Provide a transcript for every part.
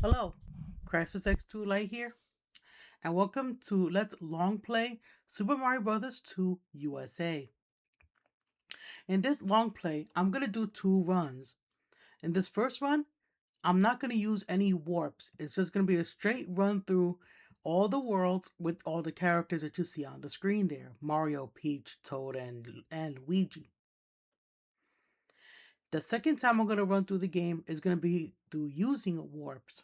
Hello, Crisis X2 Light here, and welcome to Let's Long Play Super Mario Bros. 2 USA. In this long play, I'm gonna do two runs. In this first run, I'm not gonna use any warps. It's just gonna be a straight run through all the worlds with all the characters that you see on the screen there: Mario, Peach, Toad, and Luigi. The second time I'm gonna run through the game is gonna be through using warps.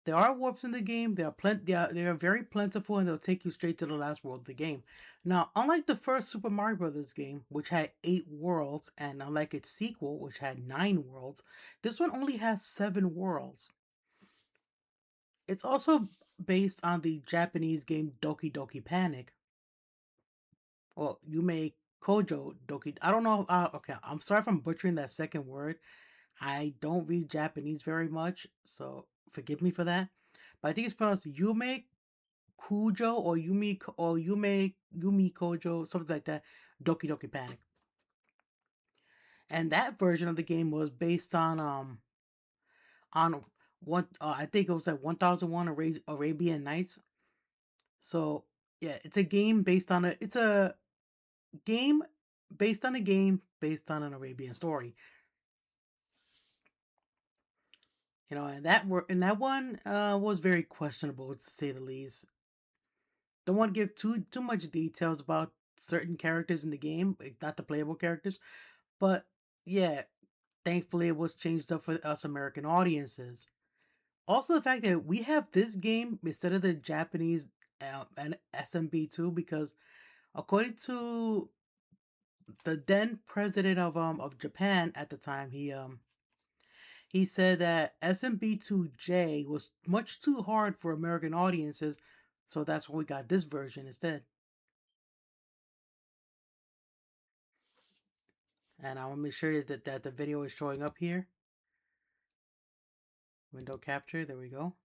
There are warps in the game. They are very plentiful, and they'll take you straight to the last world of the game. Now, unlike the first Super Mario Brothers game, which had 8 worlds, and unlike its sequel, which had 9 worlds, this one only has 7 worlds. It's also based on the Japanese game Doki Doki Panic. Well, you may Kojo Doki. I don't know. Okay, I'm sorry if I'm butchering that second word. I don't read Japanese very much, so forgive me for that. But I think it's pronounced Yume Kujo or Yumi Kojo, something like that. Doki Doki Panic. And that version of the game was based on one I think it was like 1001 Arabian Nights. So yeah, it's a game based on a game based on a game based on an Arabian story. And that one was very questionable, to say the least. Don't want to give too much details about certain characters in the game, not the playable characters, but yeah, thankfully it was changed up for us American audiences. Also, the fact that we have this game instead of the Japanese and SMB2, because according to the then president of Japan at the time, he said that SMB2J was much too hard for American audiences, so that's why we got this version instead. And I want to make sure that the video is showing up here. Window capture, there we go.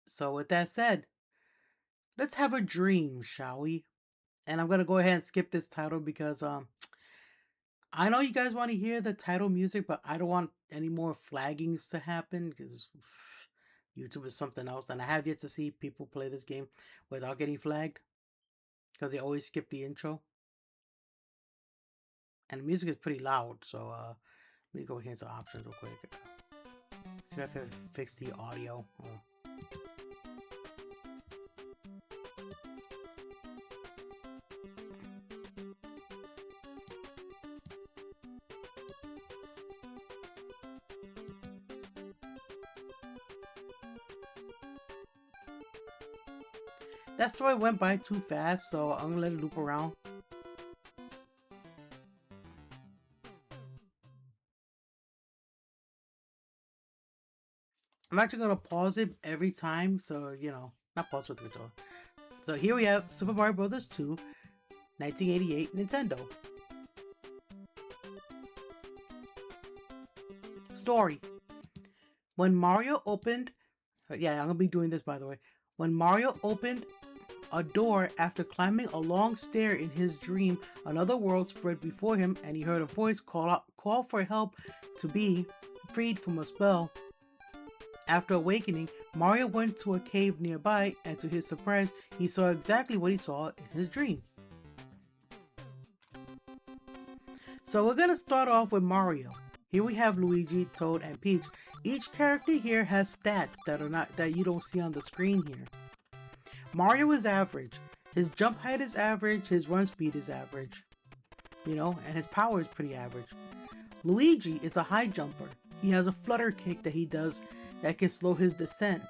So with that said, let's have a dream, shall we? And I'm gonna go ahead and skip this title because I know you guys want to hear the title music, but I don't want any more flaggings to happen because YouTube is something else, and I have yet to see people play this game without getting flagged because they always skip the intro. And the music is pretty loud, so let me go here to options real quick. See if I can fix the audio. Oh. That story went by too fast, so I'm gonna let it loop around. I'm actually gonna pause it every time, so not pause with the controller. So here we have Super Mario Bros. 2, 1988 Nintendo. Story. When Mario opened, yeah, I'm gonna be doing this by the way. When Mario opened a door after climbing a long stair in his dream, another world spread before him, and he heard a voice call for help to be freed from a spell. After awakening, Mario went to a cave nearby, and to his surprise, he saw exactly what he saw in his dream. So we're gonna start off with Mario. Here we have Luigi, Toad, and Peach. Each character here has stats that you don't see on the screen here. Mario is average. His jump height is average, his run speed is average. And his power is pretty average. Luigi is a high jumper. He has a flutter kick that he does that can slow his descent.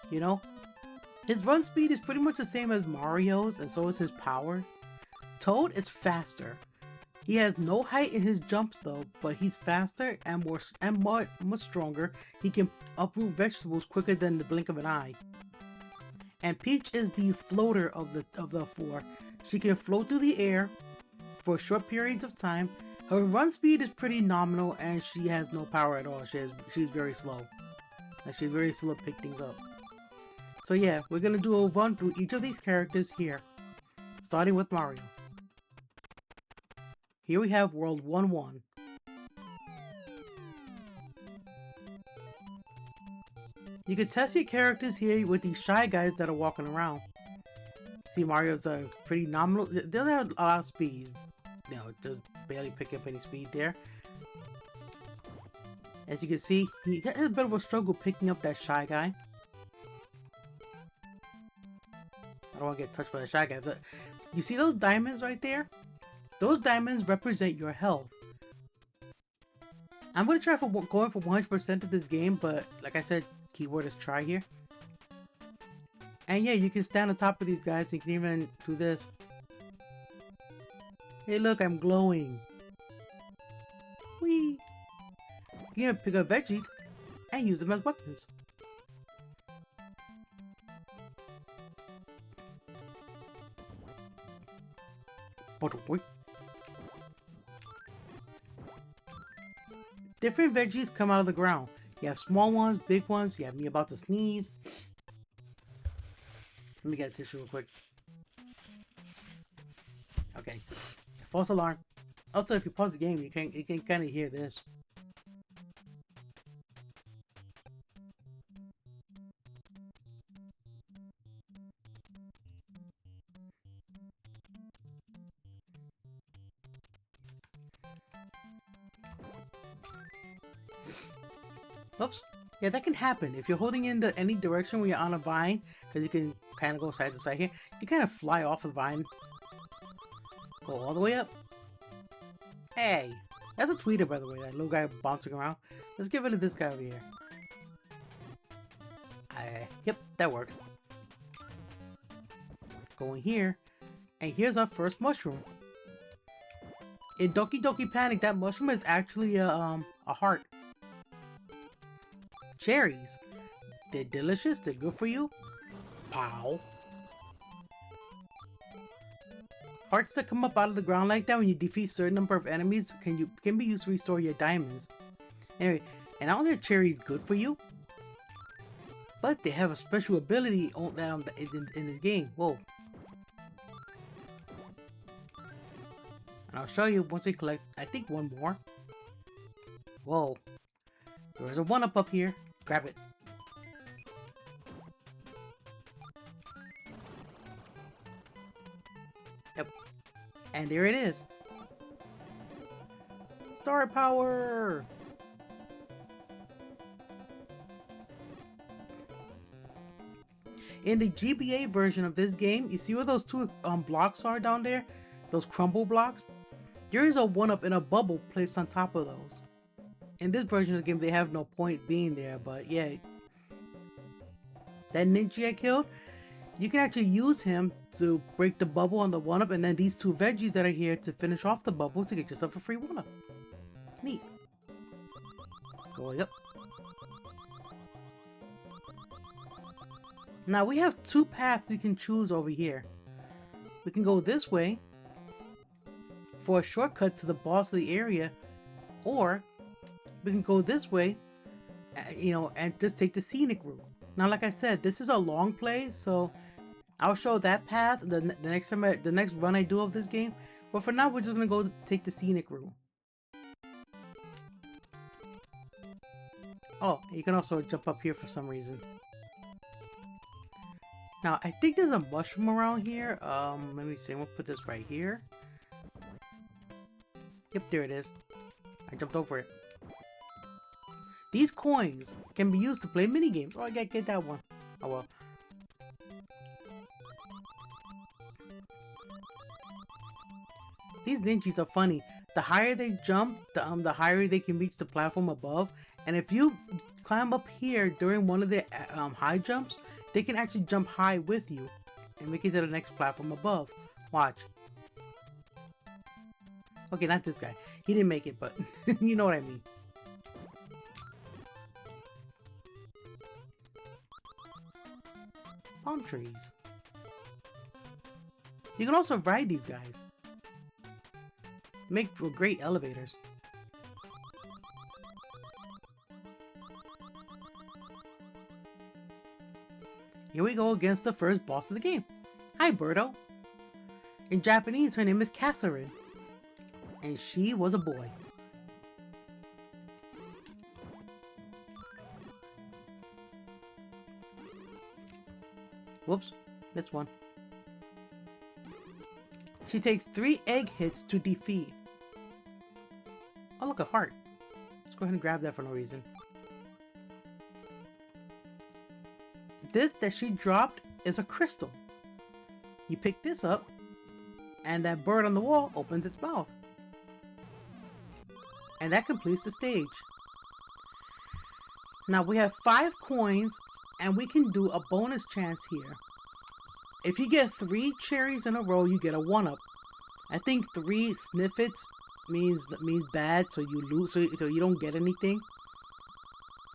His run speed is pretty much the same as Mario's, and so is his power. Toad is faster. He has no height in his jumps though, but he's faster and much stronger. He can uproot vegetables quicker than the blink of an eye. And Peach is the floater of the four. She can float through the air for short periods of time. Her run speed is pretty nominal, and she has no power at all. She's very slow. And she's very slow to pick things up. So yeah, we're gonna do a run through each of these characters here, starting with Mario. Here we have World 1-1. You can test your characters here with these shy guys that are walking around. See, Mario's pretty nominal. They don't have a lot of speed. You know, just barely pick up any speed there. As you can see, he has a bit of a struggle picking up that shy guy. I don't want to get touched by the shy guy. But you see those diamonds right there? Those diamonds represent your health. I'm going to try for going for 100% of this game, but like I said, keyword is try here. And yeah, you can stand on top of these guys. You can even do this. Hey, look, I'm glowing. Whee! You can pick up veggies and use them as weapons. Different veggies come out of the ground. You have small ones, big ones. You have me about to sneeze. Let me get a tissue real quick. Okay. False alarm. Also, if you pause the game, you can kind of hear this. Oops. Yeah, that can happen. If you're holding in any direction when you're on a vine, because you can kind of go side to side here, you kind of fly off the vine. Go all the way up. Hey! That's a tweeter, by the way, that little guy bouncing around. Let's give it to this guy over here. Yep, that works. Going here, and here's our first mushroom. In Doki Doki Panic, that mushroom is actually a heart. Cherries. They're delicious, they're good for you. Pow. Hearts that come up out of the ground like that when you defeat a certain number of enemies can be used to restore your diamonds. Anyway, and not only are cherries good for you, but they have a special ability in this game. Whoa. And I'll show you once we collect, I think, one more. Whoa. There's a 1-up up here. Grab it. Yep. And there it is. Star power! In the GBA version of this game, you see where those two blocks are down there? Those crumble blocks? There is a 1-up in a bubble placed on top of those. In this version of the game, they have no point being there, but yeah. That ninja I killed, you can actually use him to break the bubble on the 1-up, and then these two veggies that are here to finish off the bubble to get yourself a free 1-up. Neat. Going up. Now we have two paths you can choose over here. We can go this way for a shortcut to the boss of the area, or we can go this way, you know, and just take the scenic route. Now, like I said, this is a long play, so I'll show that path the next time the next run I do of this game. But for now, we're just gonna go take the scenic route. Oh, you can also jump up here for some reason. Now, I think there's a mushroom around here. Let me see. We'll put this right here. Yep, there it is. I jumped over it. These coins can be used to play minigames. Oh, I gotta get that one. Oh well. These ninjas are funny. The higher they jump, the higher they can reach the platform above. And if you climb up here during one of the high jumps, they can actually jump high with you and make it to the next platform above. Watch. Okay, not this guy. He didn't make it, but you know what I mean. Palm trees. You can also ride these guys. Make for great elevators. Here we go against the first boss of the game. Hi, Birdo. In Japanese, her name is Kassarin. And she was a boy. Whoops, missed one. She takes 3 egg hits to defeat. Oh, look, a heart. Let's go ahead and grab that for no reason. This that she dropped is a crystal. You pick this up, and that bird on the wall opens its mouth. And that completes the stage. Now we have 5 coins, and we can do a bonus chance here. If you get 3 cherries in a row, you get a 1-up. I think 3 sniffets means bad, so you lose, so you don't get anything.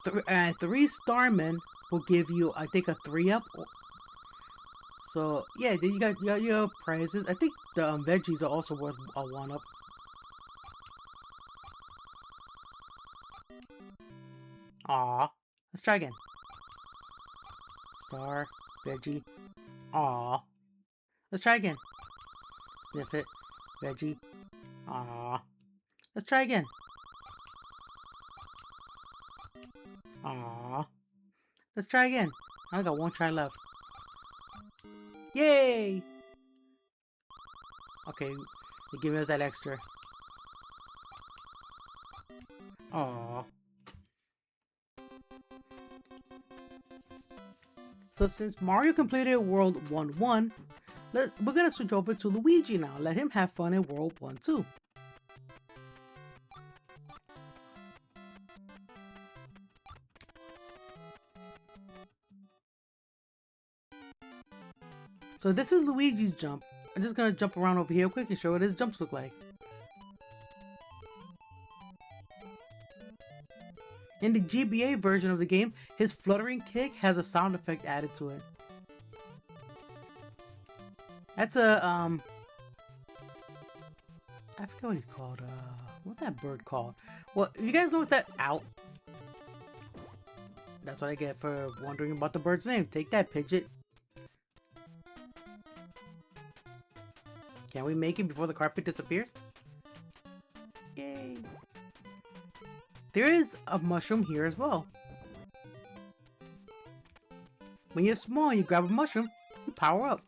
3 starmen will give you, I think, a 3-up. So yeah, then you got your prizes. I think the veggies are also worth a 1-up. Aw, let's try again. Star, veggie. Aw, let's try again. Sniff it, veggie. Aw, let's try again. Aw, let's try again. I got 1 try left. Yay! Okay, they give us that extra. Aww. So since Mario completed World 1-1, we're gonna switch over to Luigi now. Let him have fun in World 1-2. So this is Luigi's jump. I'm just gonna jump around over here quick and show what his jumps look like. In the GBA version of the game, his fluttering kick has a sound effect added to it. That's a, I forget what he's called, what's that bird called? Well, you guys know what that, ow. That's what I get for wondering about the bird's name. Take that, Pidgeot. Can we make it before the carpet disappears? Yay. There is a mushroom here as well. When you're small, you grab a mushroom, you power up.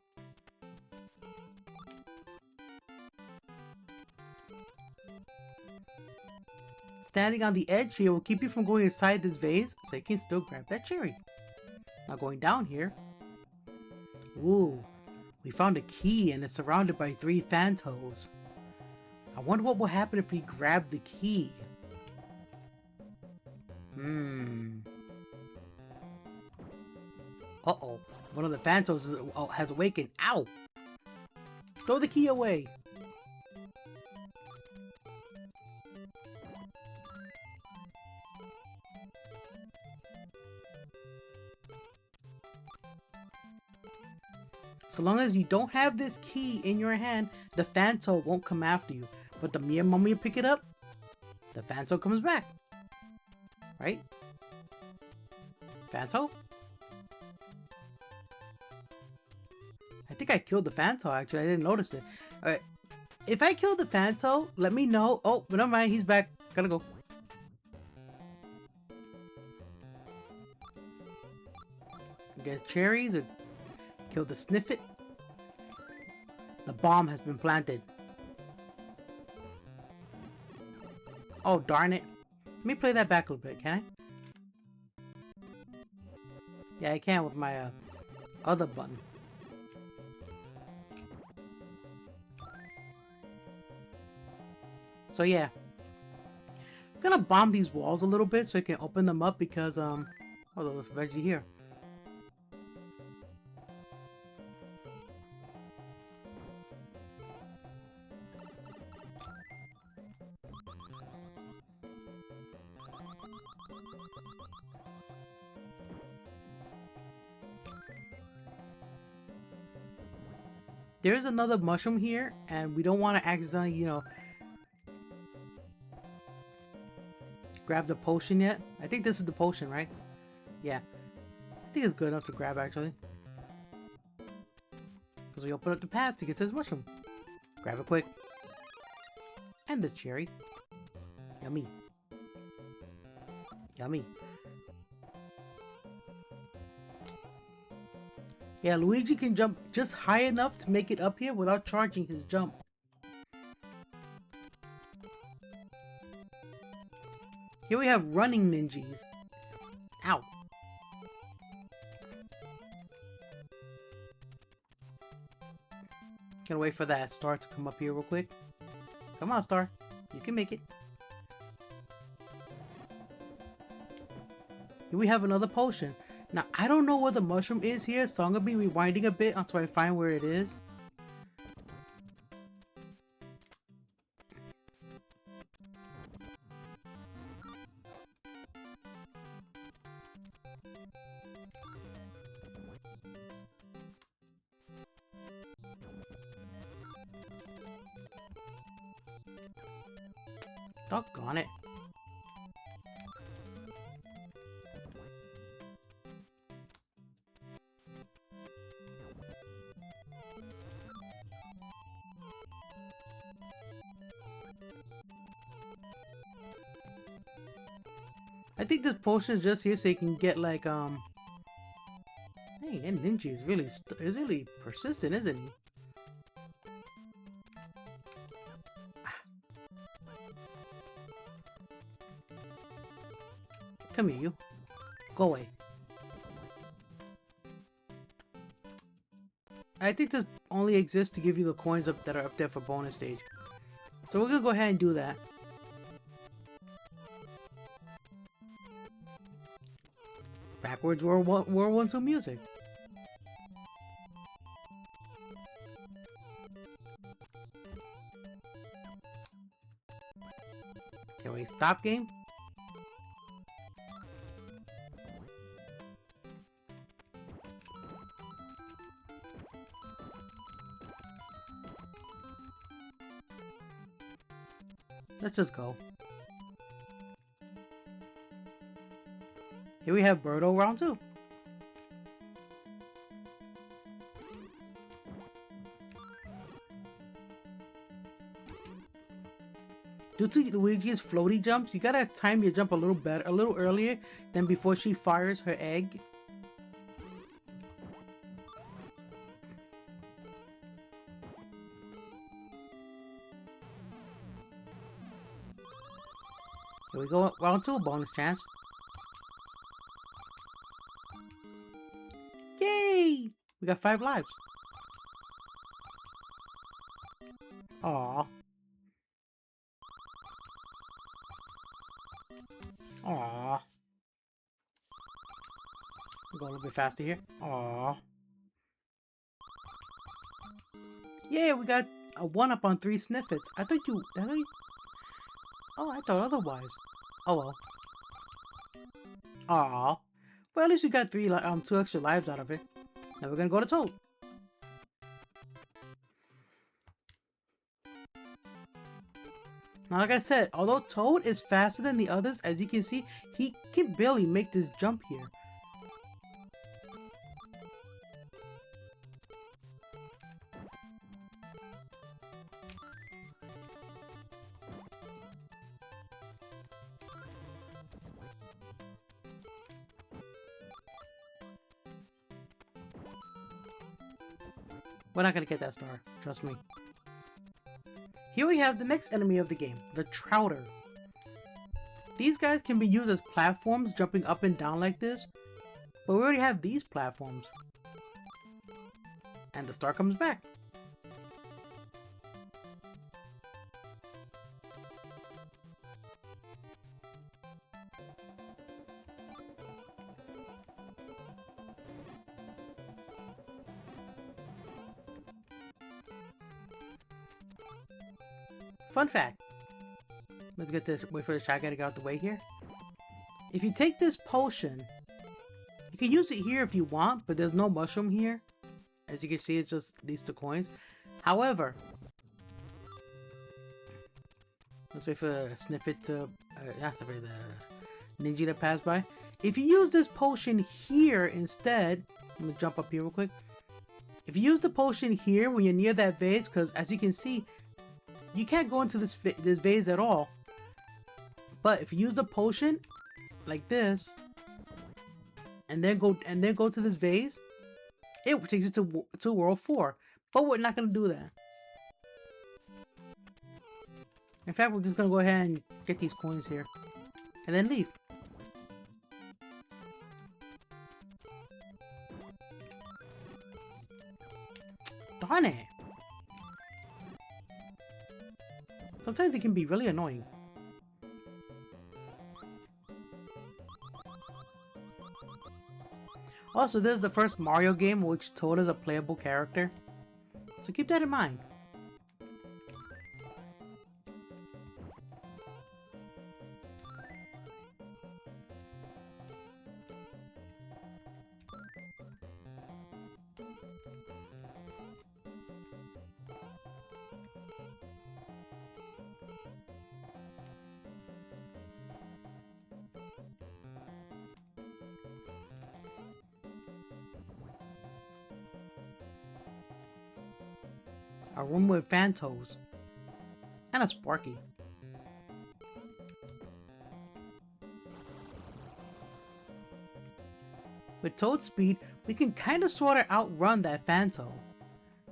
Standing on the edge here will keep you from going inside this vase, so you can still grab that cherry. Now going down here. Ooh, we found a key and it's surrounded by 3 fan toes. I wonder what will happen if we grab the key. Uh-oh. One of the fan toes has awakened. Ow! Throw the key away. So long as you don't have this key in your hand, the Phanto won't come after you. But the moment you pick it up, the Phanto comes back. Right? Phanto? I think I killed the Phanto, actually. I didn't notice it. Alright. If I killed the Phanto, let me know. Oh, but never mind. He's back. Gotta go. Get cherries or kill the Sniffet. The bomb has been planted. Oh, darn it. Let me play that back a little bit, can I? Yeah, I can with my other button. So yeah. I'm gonna bomb these walls a little bit so I can open them up because, oh, there's a veggie here. There's another mushroom here, and we don't want to accidentally, you know, grab the potion yet. I think this is the potion, right? Yeah. I think it's good enough to grab, actually. Because we open up the path to get to this mushroom. Grab it quick. And this cherry. Yummy. Yummy. Yeah, Luigi can jump just high enough to make it up here without charging his jump. Here we have running ninjas. Ow. Gonna wait for that star to come up here real quick. Come on, star. You can make it. Here we have another potion. Now, I don't know where the mushroom is here, so I'm gonna be rewinding a bit until I find where it is. Doggone it. I think this potion is just here so you can get like Hey, and Ninja is really persistent, isn't he? Come here, you. Go away. I think this only exists to give you the coins that are up there for bonus stage. So we're gonna go ahead and do that. Backwards World War II music. Can we stop game? Let's just go. Here we have Birdo round 2. Due to Luigi's floaty jumps, you gotta time your jump a little earlier than before she fires her egg. Here we go, round 2, bonus chance. Yay! We got 5 lives. Aww. Aww. Go a little bit faster here. Aww. Yeah, we got a 1-up on 3 sniffets. I thought you... Oh, I thought otherwise. Oh well. Aww. Well, at least you got 2 extra lives out of it. Now we're gonna go to Toad. Now, like I said, although Toad is faster than the others, as you can see, he can barely make this jump here. We're not gonna get that star, trust me. Here we have the next enemy of the game, the Trouter. These guys can be used as platforms, jumping up and down like this, but we already have these platforms. And the star comes back. Fun fact. Let's get this. Wait for this shot. Gotta get out the way here. If you take this potion, you can use it here if you want, but there's no mushroom here. As you can see, it's just these 2 coins. However, let's wait for Sniffit to, not Sniffit, the Ninja to pass by. If you use this potion here instead, I'm gonna jump up here real quick. If you use the potion here when you're near that vase, because as you can see, you can't go into this vase at all. But if you use the potion like this, and then go to this vase, It takes you to World 4. But we're not going to do that. In fact, we're just going to go ahead and get these coins here. And then leave. Darn it. Sometimes it can be really annoying. Also, this is the first Mario game which Toad is a playable character. So keep that in mind. A room with Phantos. And a Sparky. With Toad's speed, we can kinda sorta outrun that Phanto.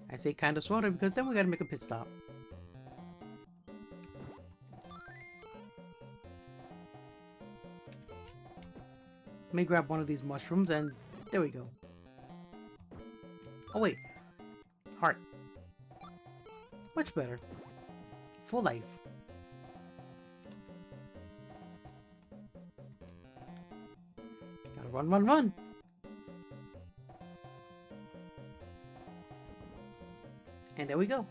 I say kinda sorta because then we gotta make a pit stop. Let me grab one of these mushrooms and there we go. Oh wait. Heart. Much better. Full life. Gotta run, run, run! And there we go.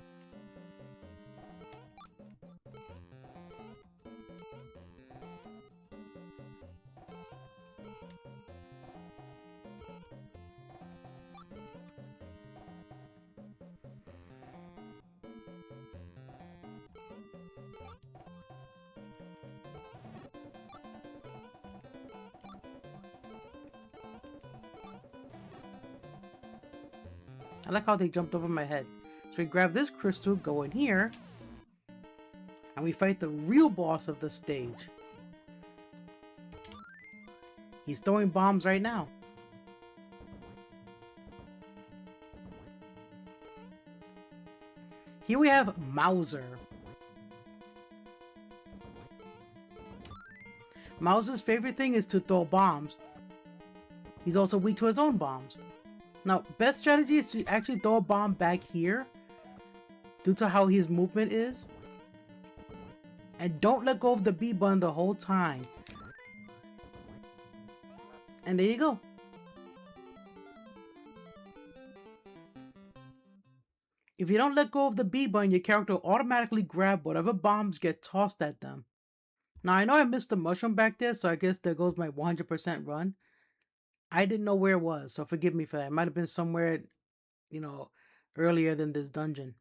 I like how they jumped over my head. So we grab this crystal, go in here, and we fight the real boss of the stage. He's throwing bombs right now. Here we have Mauser. Mauser's favorite thing is to throw bombs. He's also weak to his own bombs. Now, best strategy is to actually throw a bomb back here due to how his movement is. And don't let go of the B button the whole time. And there you go. If you don't let go of the B button, your character will automatically grab whatever bombs get tossed at them. Now, I know I missed the mushroom back there, so I guess there goes my 100% run. I didn't know where it was, so forgive me for that. It might have been somewhere, you know, earlier than this dungeon.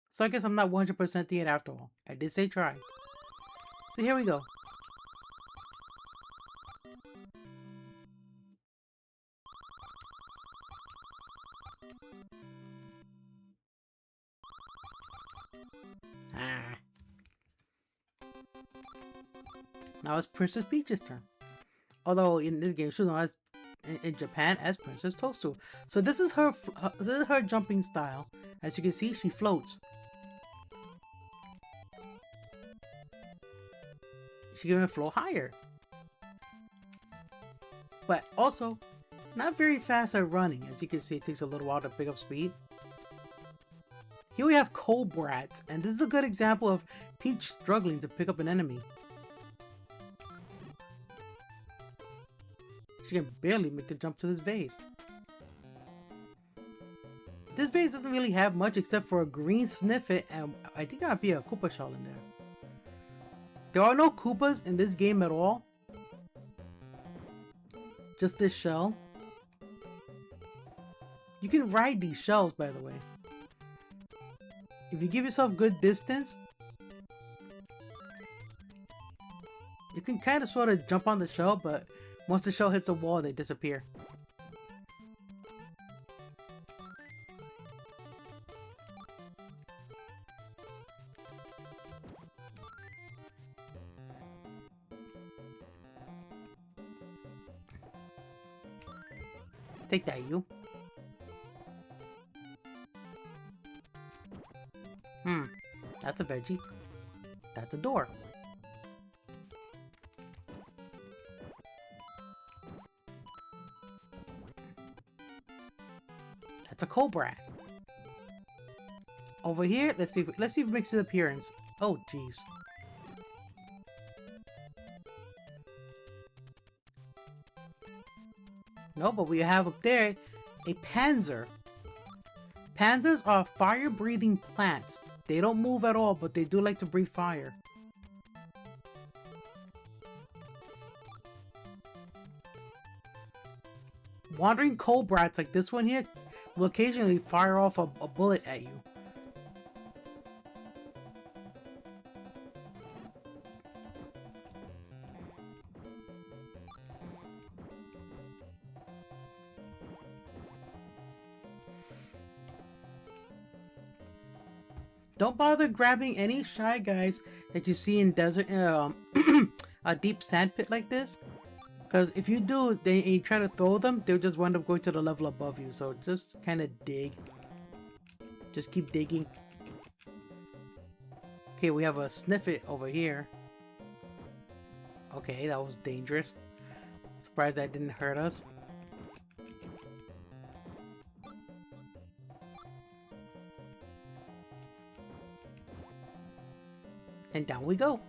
So I guess I'm not 100% it after all. I did say try. So here we go. Ah. Now it's Princess Peach's turn. Although in this game, she's known as in Japan as Princess Toadstool. So this is her jumping style. As you can see, she floats. She can even float higher. But also, not very fast at running. As you can see, it takes a little while to pick up speed. Here we have Cobrats, and this is a good example of Peach struggling to pick up an enemy. She can barely make the jump to this vase. This vase doesn't really have much except for a green sniffet, and I think there might be a Koopa shell in there. There are no Koopas in this game at all. Just this shell. You can ride these shells, by the way. If you give yourself good distance, you can kind of sort of jump on the shell, but once the shell hits a wall, they disappear. Take that, you. That's a veggie. That's a door. That's a cobra. Over here, let's see if it makes an appearance. Oh, jeez. No, but we have up there a panzer. Panzers are fire-breathing plants. They don't move at all, but they do like to breathe fire. Wandering cobrats like this one here will occasionally fire off a bullet at you. Don't bother grabbing any Shy Guys that you see in desert, a deep sand pit like this. Because if you do, you try to throw them, they'll just wind up going to the level above you. So just kind of dig. Just keep digging. Okay, we have a Sniffit over here. Okay, that was dangerous. Surprised that didn't hurt us. And down we go.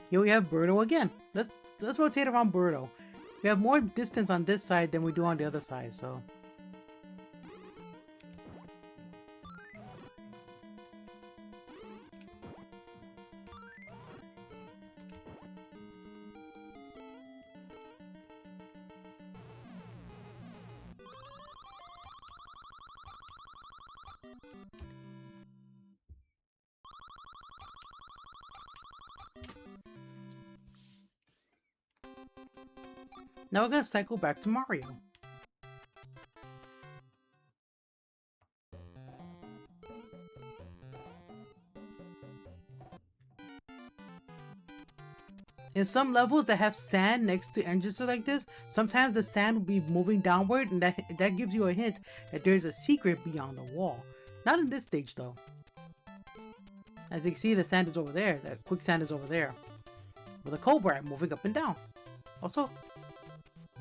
Here we have Birdo again. Let's rotate around Birdo. We have more distance on this side than we do on the other side, so. Now we're gonna cycle back to Mario. In some levels that have sand next to entrances like this, sometimes the sand will be moving downward, and that gives you a hint that there's a secret beyond the wall. Not in this stage though. As you can see, the sand is over there. That quicksand is over there. With a cobra moving up and down. Also,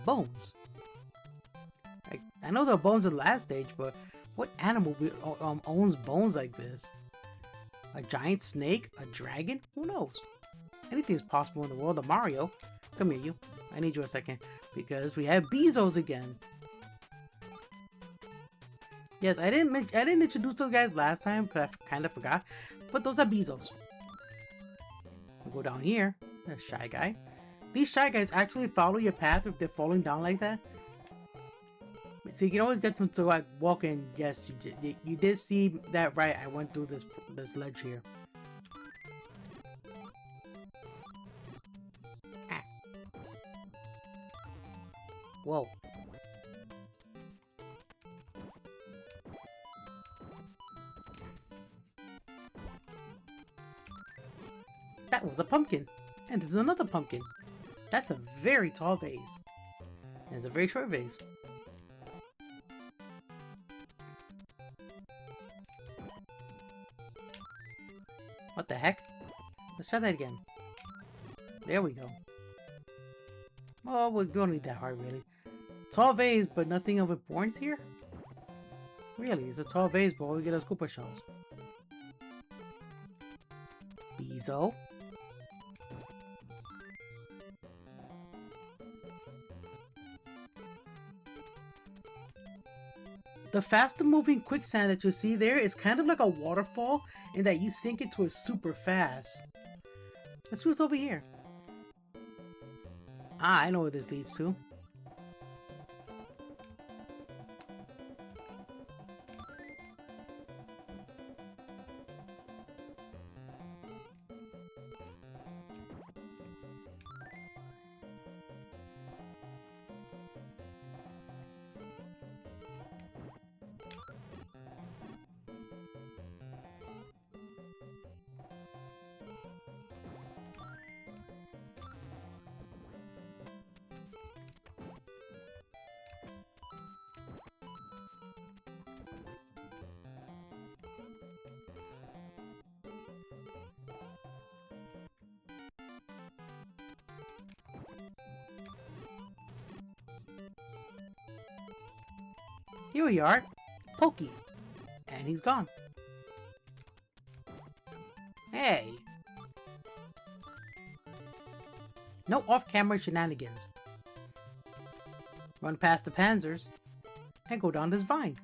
bones. I know there are bones in the last stage, but what animal owns bones like this? A giant snake? A dragon? Who knows? Anything is possible in the world of Mario. Come here, you. I need you a second. Because we have Bezos again. Yes, I didn't introduce those guys last time because I kind of forgot. But those are Bezos. We'll go down here. There's Shy Guy. These Shy Guys actually follow your path if they're falling down like that. So you can always get them to like walk in. Yes, you did see that right. I went through this ledge here. Ah. Whoa. That was a pumpkin. And this is another pumpkin. That's a very tall vase. And it's a very short vase. What the heck? Let's try that again. There we go. Oh, we don't need that hard, really. Tall vase, but nothing of importance here? Really, it's a tall vase, but all we get is Koopa shells. Bezo. The faster moving quicksand that you see there is kind of like a waterfall in that you sink into it super fast. Let's see what's over here. Ah, I know where this leads to. Here we are. Pokey. And he's gone. Hey. No off-camera shenanigans. Run past the Panzers and go down this vine.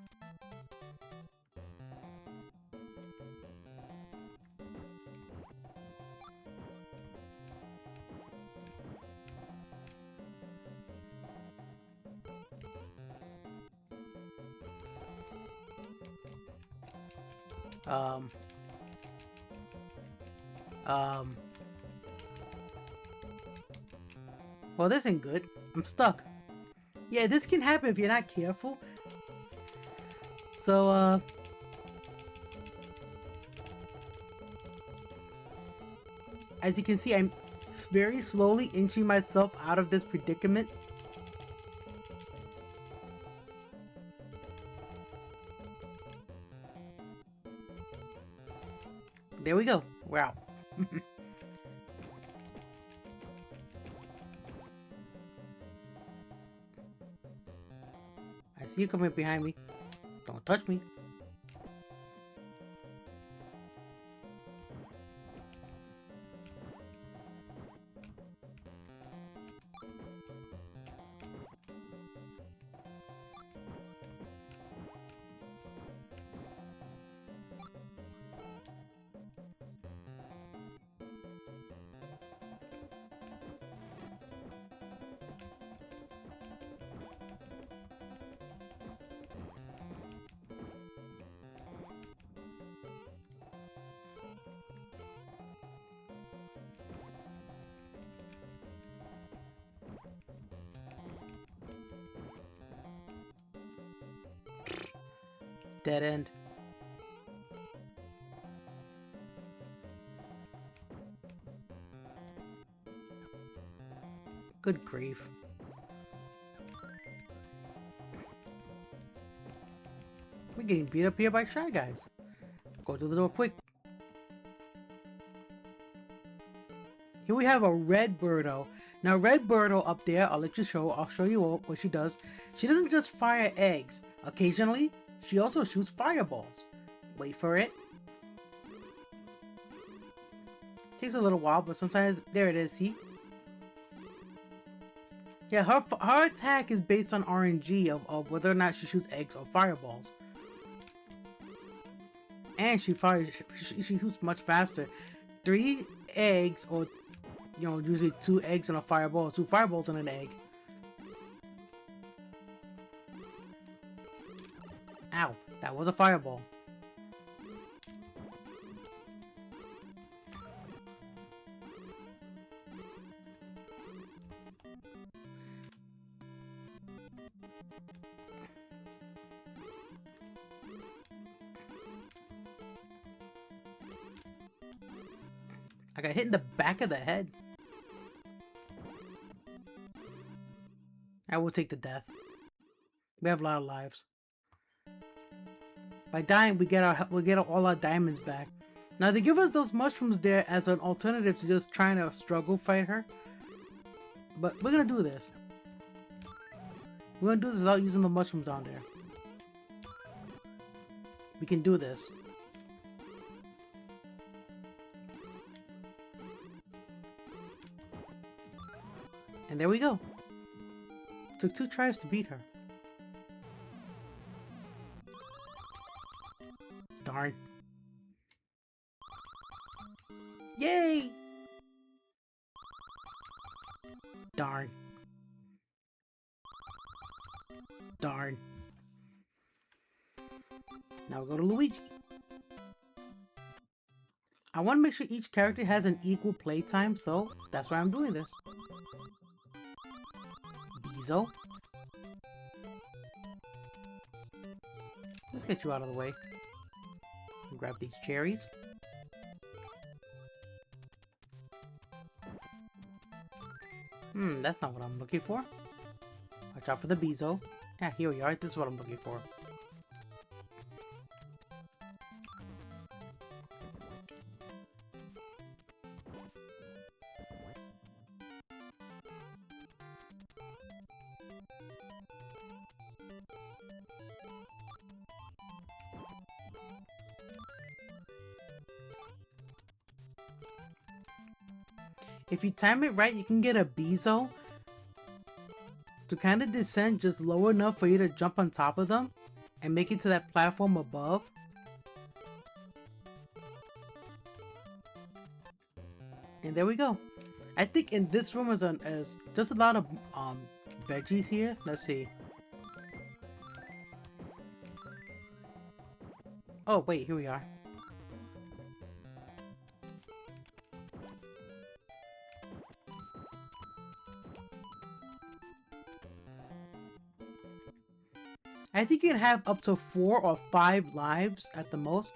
Well, this ain't good. I'm stuck. Yeah, this can happen if you're not careful. So, as you can see, I'm very slowly inching myself out of this predicament. There we go. We're out. I see you coming behind me. Don't touch me. Dead end. Good grief. We're getting beat up here by Shy Guys. Go to the door quick. Here we have a Red Birdo. Now Red Birdo up there, I'll show you what she does. She doesn't just fire eggs. Occasionally, she also shoots fireballs. Wait for it. Takes a little while, but sometimes, there it is, see? Yeah, her attack is based on RNG of whether or not she shoots eggs or fireballs. And she shoots much faster. 3 eggs, or you know, usually 2 eggs and a fireball, 2 fireballs and an egg. Ow, that was a fireball. I got hit in the back of the head. I will take the death. We have a lot of lives. By dying, we get all our diamonds back. Now they give us those mushrooms there as an alternative to just trying to struggle fight her. But we're gonna do this. We're gonna do this without using the mushrooms on there. We can do this. And there we go. Took 2 tries to beat her. Darn. Yay! Darn. Darn. Now we'll go to Luigi. I want to make sure each character has an equal playtime, so that's why I'm doing this. Bezo. Let's get you out of the way. Grab these cherries. That's not what I'm looking for. Watch out for the Bezo. Yeah, here we are. This is what I'm looking for. If you time it right, you can get a Bezo to kind of descend just low enough for you to jump on top of them and make it to that platform above. And there we go. I think in this room is just a lot of veggies here. Let's see. Oh wait, here we are. I think you can have up to 4 or 5 lives at the most.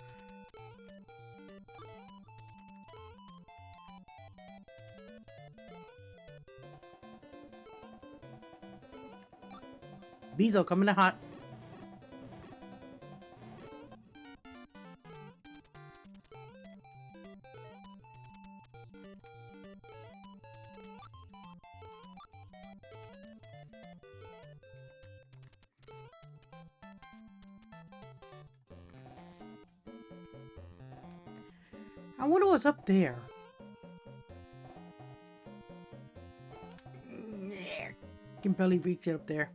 Bezo coming in hot. I wonder what's up there. Can barely reach it up there.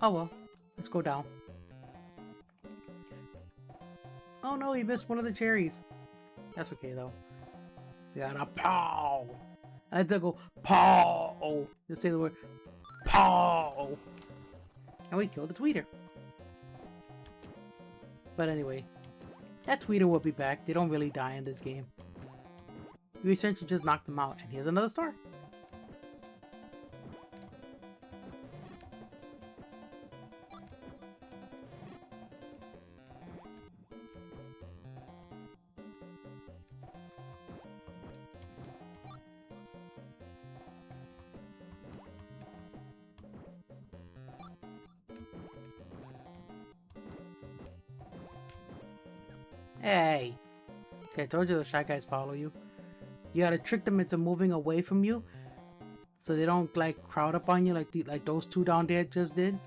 Oh well, let's go down. Oh no, he missed one of the cherries. That's okay though. We got a pow. I had to go pow. Just say the word pow. And we killed the tweeter. But anyway, that tweeter will be back. They don't really die in this game. You essentially just knock them out, and here's another star. Hey! See, I told you those shy guys follow you. You gotta trick them into moving away from you, so they don't like crowd up on you like those two down there just did.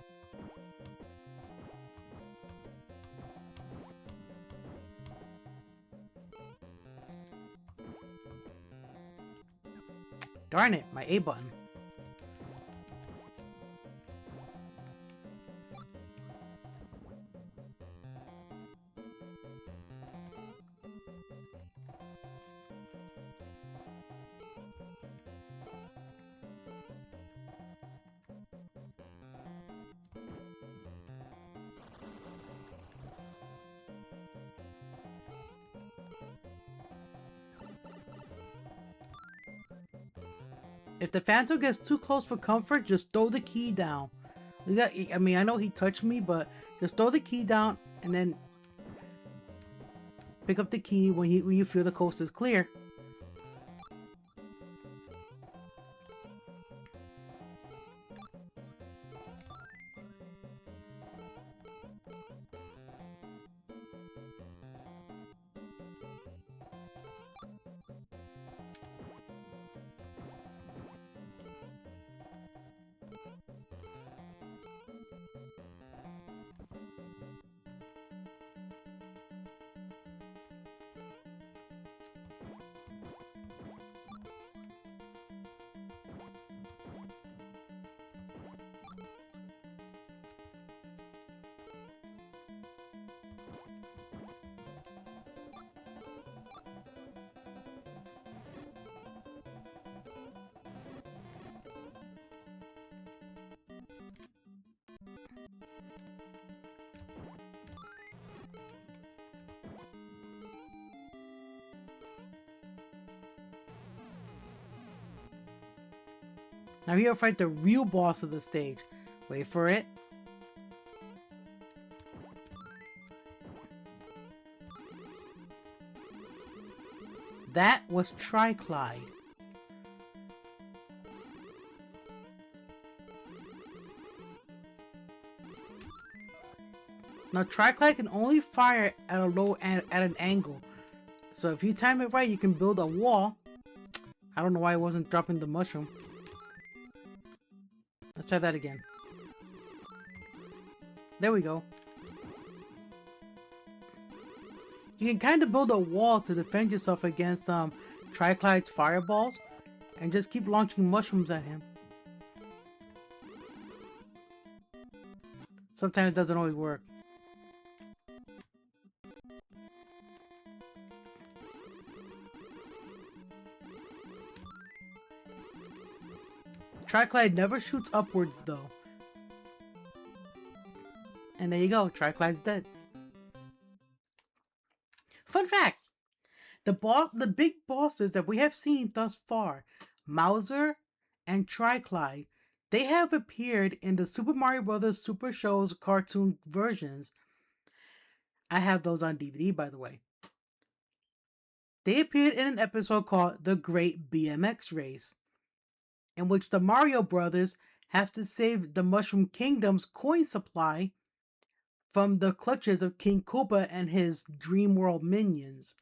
Darn it, my A button. If the Phantom gets too close for comfort, just throw the key down. I mean, I know he touched me, but just throw the key down and then pick up the key when you feel the coast is clear. Now here, fight the real boss of the stage. Wait for it. That was Triclyde. Now Triclyde can only fire at an angle. So if you time it right, you can build a wall. I don't know why I wasn't dropping the mushroom. Let's try that again. There we go. You can kind of build a wall to defend yourself against Triclyde's fireballs. and just keep launching mushrooms at him. Sometimes it doesn't always work. Triclide never shoots upwards though. And there you go, Triclide's dead. Fun fact! The big bosses that we have seen thus far, Mauser and Triclide, they have appeared in the Super Mario Bros. Super Show's cartoon versions. I have those on DVD, by the way. They appeared in an episode called The Great BMX Race, in which the Mario Brothers have to save the Mushroom Kingdom's coin supply from the clutches of King Koopa and his Dream World minions.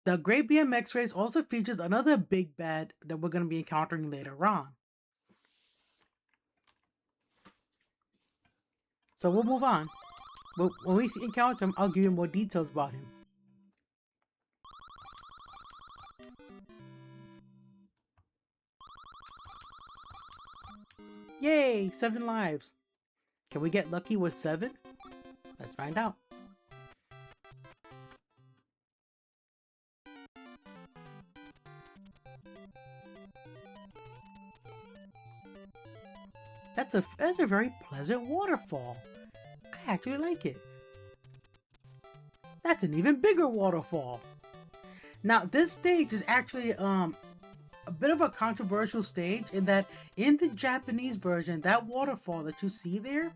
The Great BMX Race also features another big bad that we're going to be encountering later on. So we'll move on. But when we encounter him, I'll give you more details about him. Yay! 7 lives. Can we get lucky with 7? Let's find out. That's a very pleasant waterfall. I actually like it. That's an even bigger waterfall. Now this stage is actually a bit of a controversial stage in that in the Japanese version, that waterfall that you see there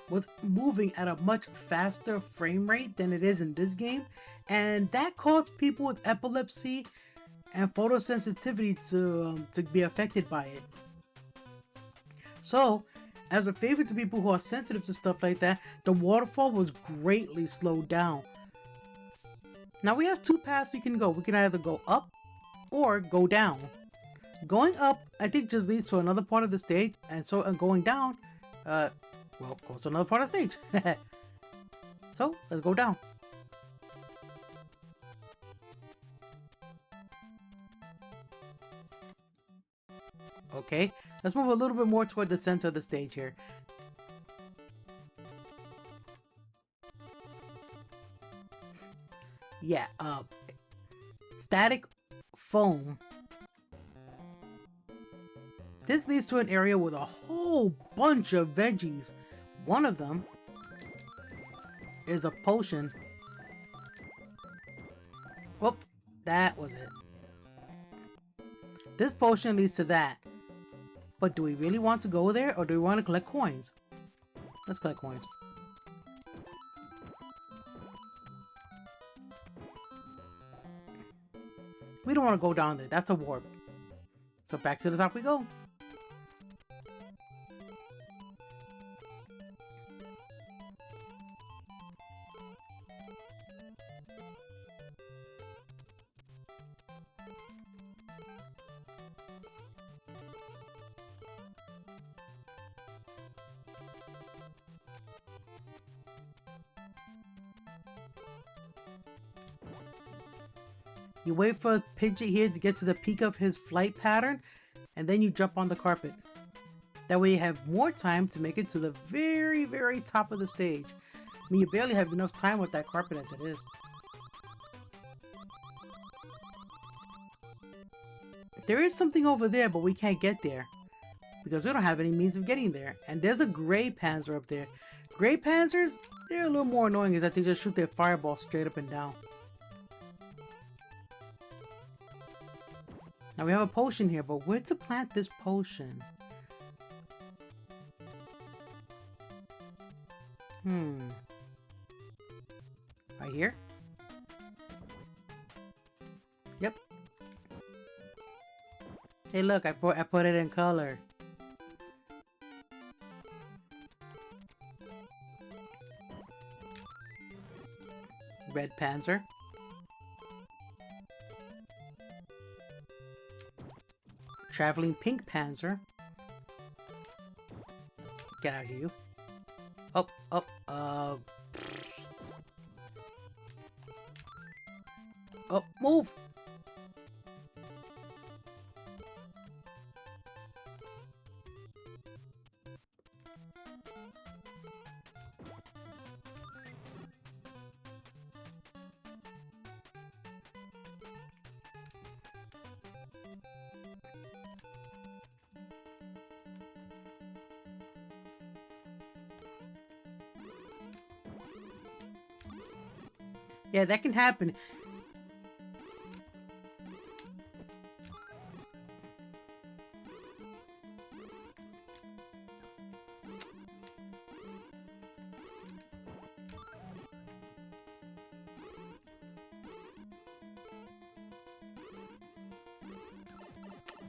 was moving at a much faster frame rate than it is in this game, and that caused people with epilepsy and photosensitivity to be affected by it. So, as a favor to people who are sensitive to stuff like that, the waterfall was greatly slowed down. Now we have 2 paths we can go. We can either go up or go down. Going up, I think, just leads to another part of the stage, and going down, well, goes to another part of the stage. So, let's go down. Okay, let's move a little bit more toward the center of the stage here. Yeah, static foam. This leads to an area with a whole bunch of veggies. One of them is a potion. Whoop, that was it. This potion leads to that. But do we really want to go there, or do we want to collect coins? Let's collect coins. We don't want to go down there. That's a warp. So back to the top we go. You wait for Pidgey here to get to the peak of his flight pattern, and then you jump on the carpet. That way you have more time to make it to the very, very top of the stage. I mean, you barely have enough time with that carpet as it is. There is something over there, but we can't get there, because we don't have any means of getting there. And there's a gray panzer up there. Gray panzers, they're a little more annoying, is that they just shoot their fireball straight up and down. Now we have a potion here, but where to plant this potion? Right here? Yep. Hey look, I put it in color. Red panzer. Traveling pink panzer. Get out of here, you. Up, up, Oh, move! Yeah, that can happen.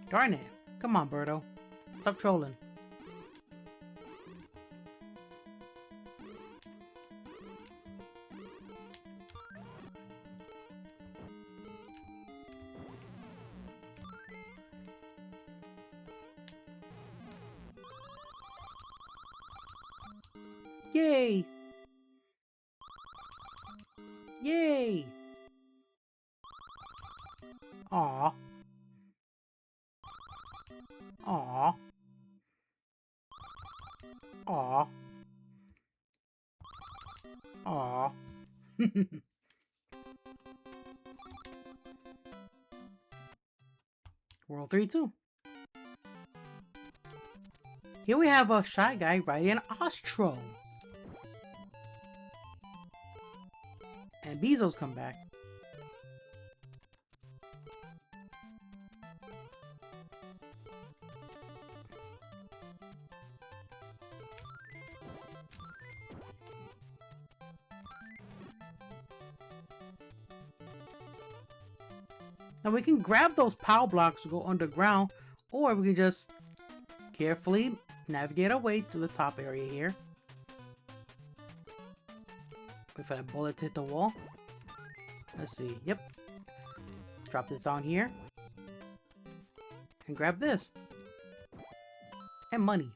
Darn it. Come on, Birdo. Stop trolling. Yay! Yay! Aw. Aw. Aw. Aw. World 3 too. Here we have a Shy Guy riding an Ostro. And Bezos come back. Now we can grab those power blocks to go underground, or we can just carefully navigate our way to the top area here. Wait for that bullet to hit the wall. Let's see. Yep. Drop this down here. And grab this. And money.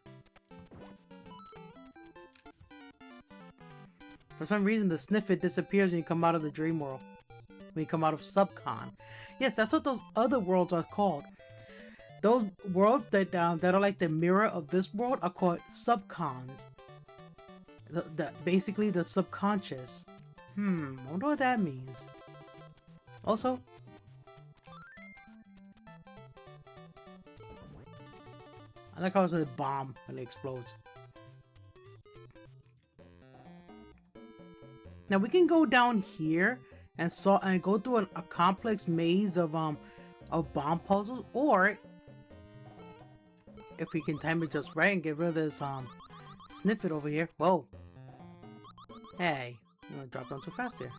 For some reason, the sniffet disappears when you come out of the dream world. When you come out of Subcon. Yes, that's what those other worlds are called. Those worlds that are like the mirror of this world are called subcons. Basically the subconscious. I wonder what that means. Also, I like how it's a bomb when it explodes. Now we can go down here and go through a complex maze of bomb puzzles, or if we can time it just right and get rid of this sniffet over here. Whoa. Hey, I'm gonna drop down too fast here.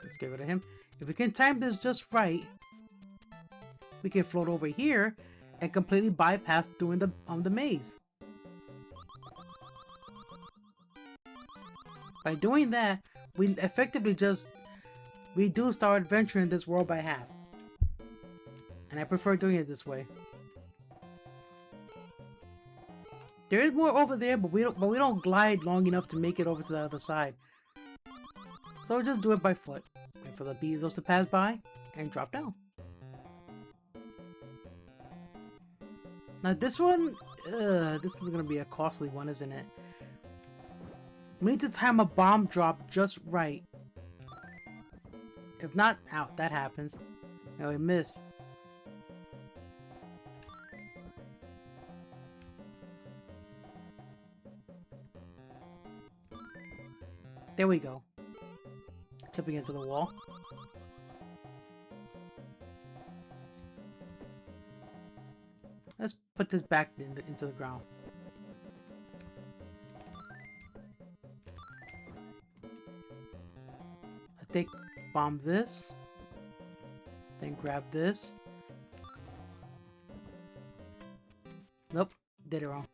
Let's get rid of him. If we can time this just right, we can float over here and completely bypass doing the maze. By doing that, we effectively just reduced our adventure in this world by half. And I prefer doing it this way. There is more over there, but we don't glide long enough to make it over to the other side. So we'll just do it by foot. Wait for the Bezos to pass by and drop down. Now this one, this is gonna be a costly one, isn't it? We need to time a bomb drop just right. If not, out, that happens. No, we miss. There we go. Clipping into the wall. Let's put this back into the ground. I think bomb this. Then grab this. Nope, did it wrong.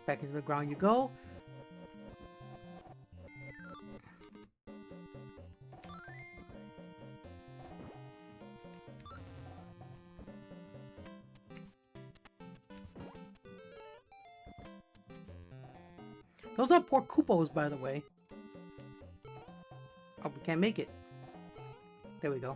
Back into the ground you go. Those are poor Koopos, by the way. Oh, we can't make it. There we go.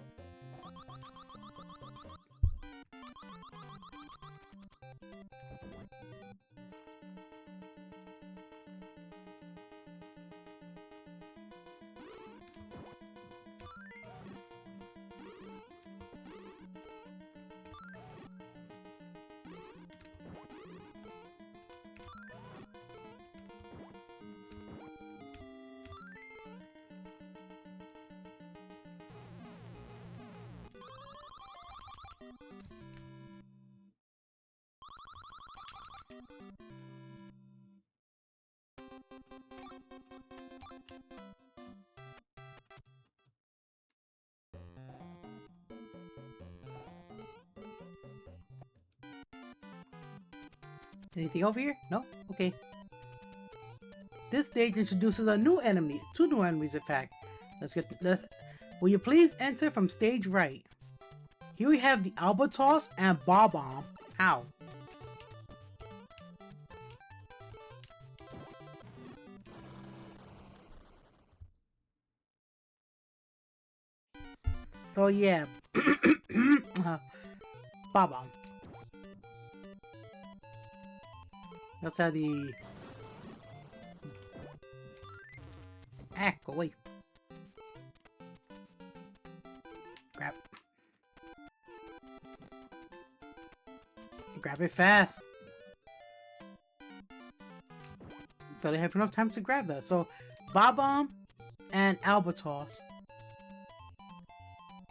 Anything over here? No? Okay. This stage introduces a new enemy. Two new enemies, in fact. Let's. Will you please enter from stage right? Here we have the Albatross and Bob-omb. Ow. So yeah. Bob-omb. Let's have the... Ah, go away. Grab. Grab it fast. Better have enough time to grab that. So, Bob-omb and Albatross.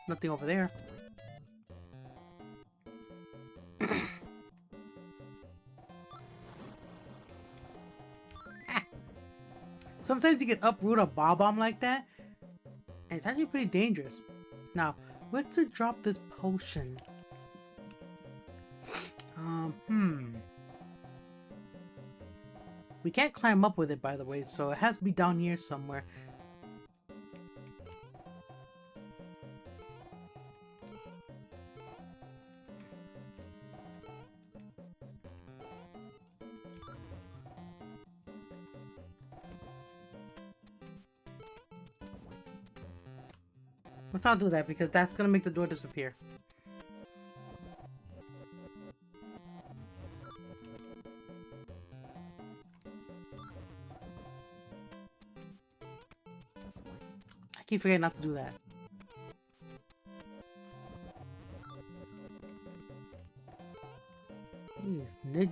Nothing over there. Ah. Sometimes you can uproot a Bob-omb like that, and it's actually pretty dangerous. Now, where to drop this potion? We can't climb up with it, by the way, so it has to be down here somewhere. Let's not do that, because that's gonna make the door disappear. I keep forgetting not to do that.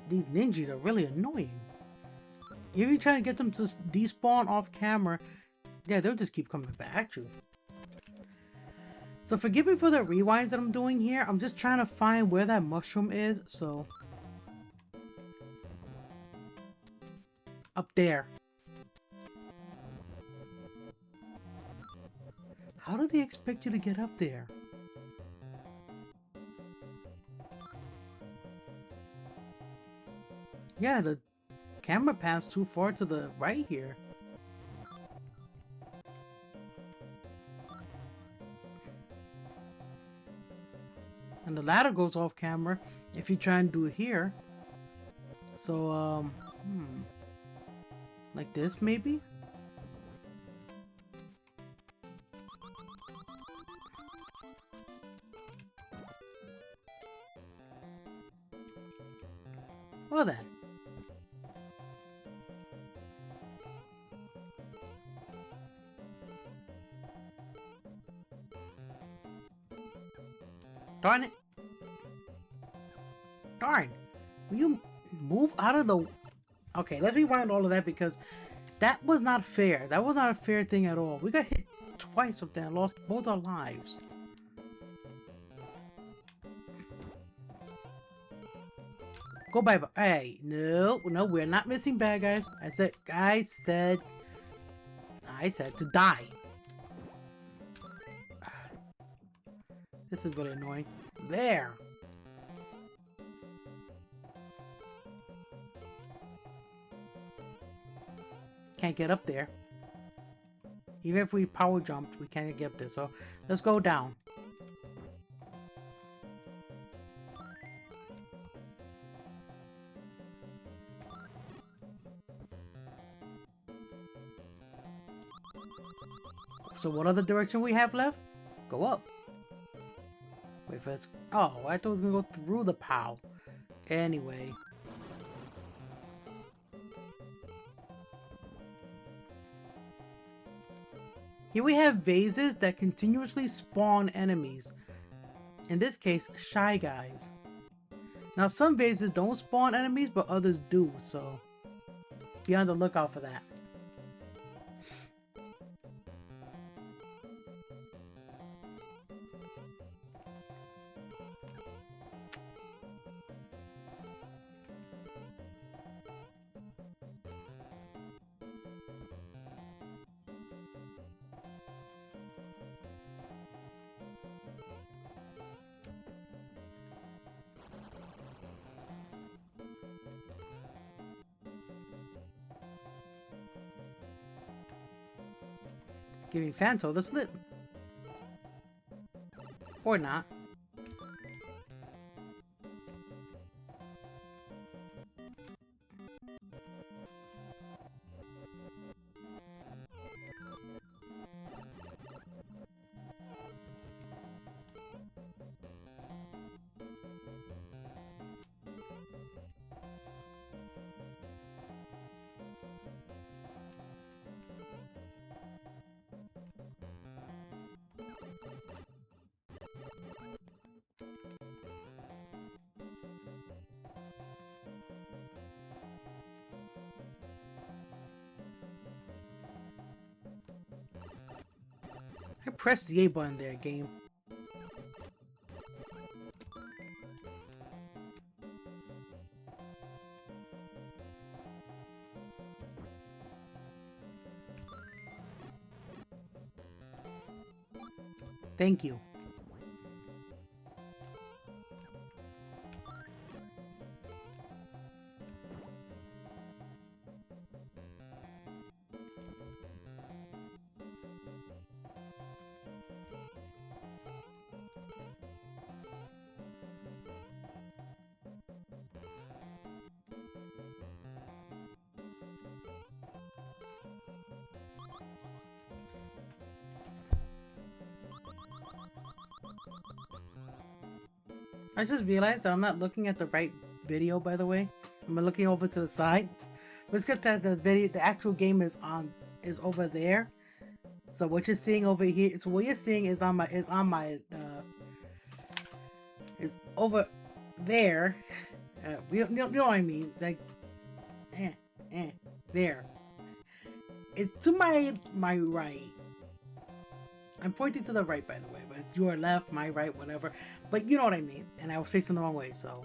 These ninjas are really annoying. If you try to get them to despawn off camera, yeah, they'll just keep coming back at you. So forgive me for the rewinds that I'm doing here. I'm just trying to find where that mushroom is, so... Up there. How do they expect you to get up there? Yeah, the camera pans too far to the right here. And the ladder goes off camera if you try and do it here. So, like this, maybe? Well then. Darn it. Darn. Will you move out of the... Okay, let's rewind all of that because that was not fair. That was not a fair thing at all. We got hit twice up there and lost both our lives. Go bye-bye. Hey, no, we're not missing bad guys. I said to die. This is really annoying. There. Can't get up there. Even if we power jumped, we can't get up there. So let's go down. So what other direction we have left? Go up. Wait first. Oh, I thought it was gonna go through the POW. Anyway. Here we have vases that continuously spawn enemies. In this case, Shy Guys. Now some vases don't spawn enemies, but others do, so be on the lookout for that. Giving Fanto the slip. Or not. I pressed the A button there, game. Thank you. I just realized that I'm not looking at the right video, by the way. I'm looking over to the side. It's because the actual game is over there. So what you're seeing over here, it's what you're seeing is is over there. You know what I mean? Like, there. It's to my right. I'm pointing to the right, by the way, but it's your left, my right, whatever. But you know what I mean. And I was facing the wrong way, so.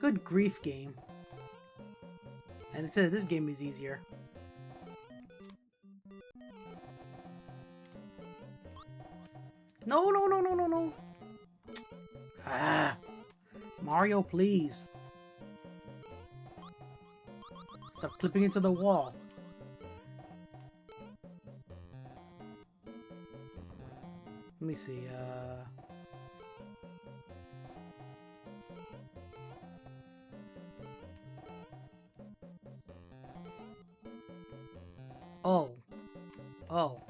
Good grief, game. And it said this game is easier. No, no, no, no, no, no. Ah. Mario, please. Stop clipping into the wall. Let me see, Oh. Oh.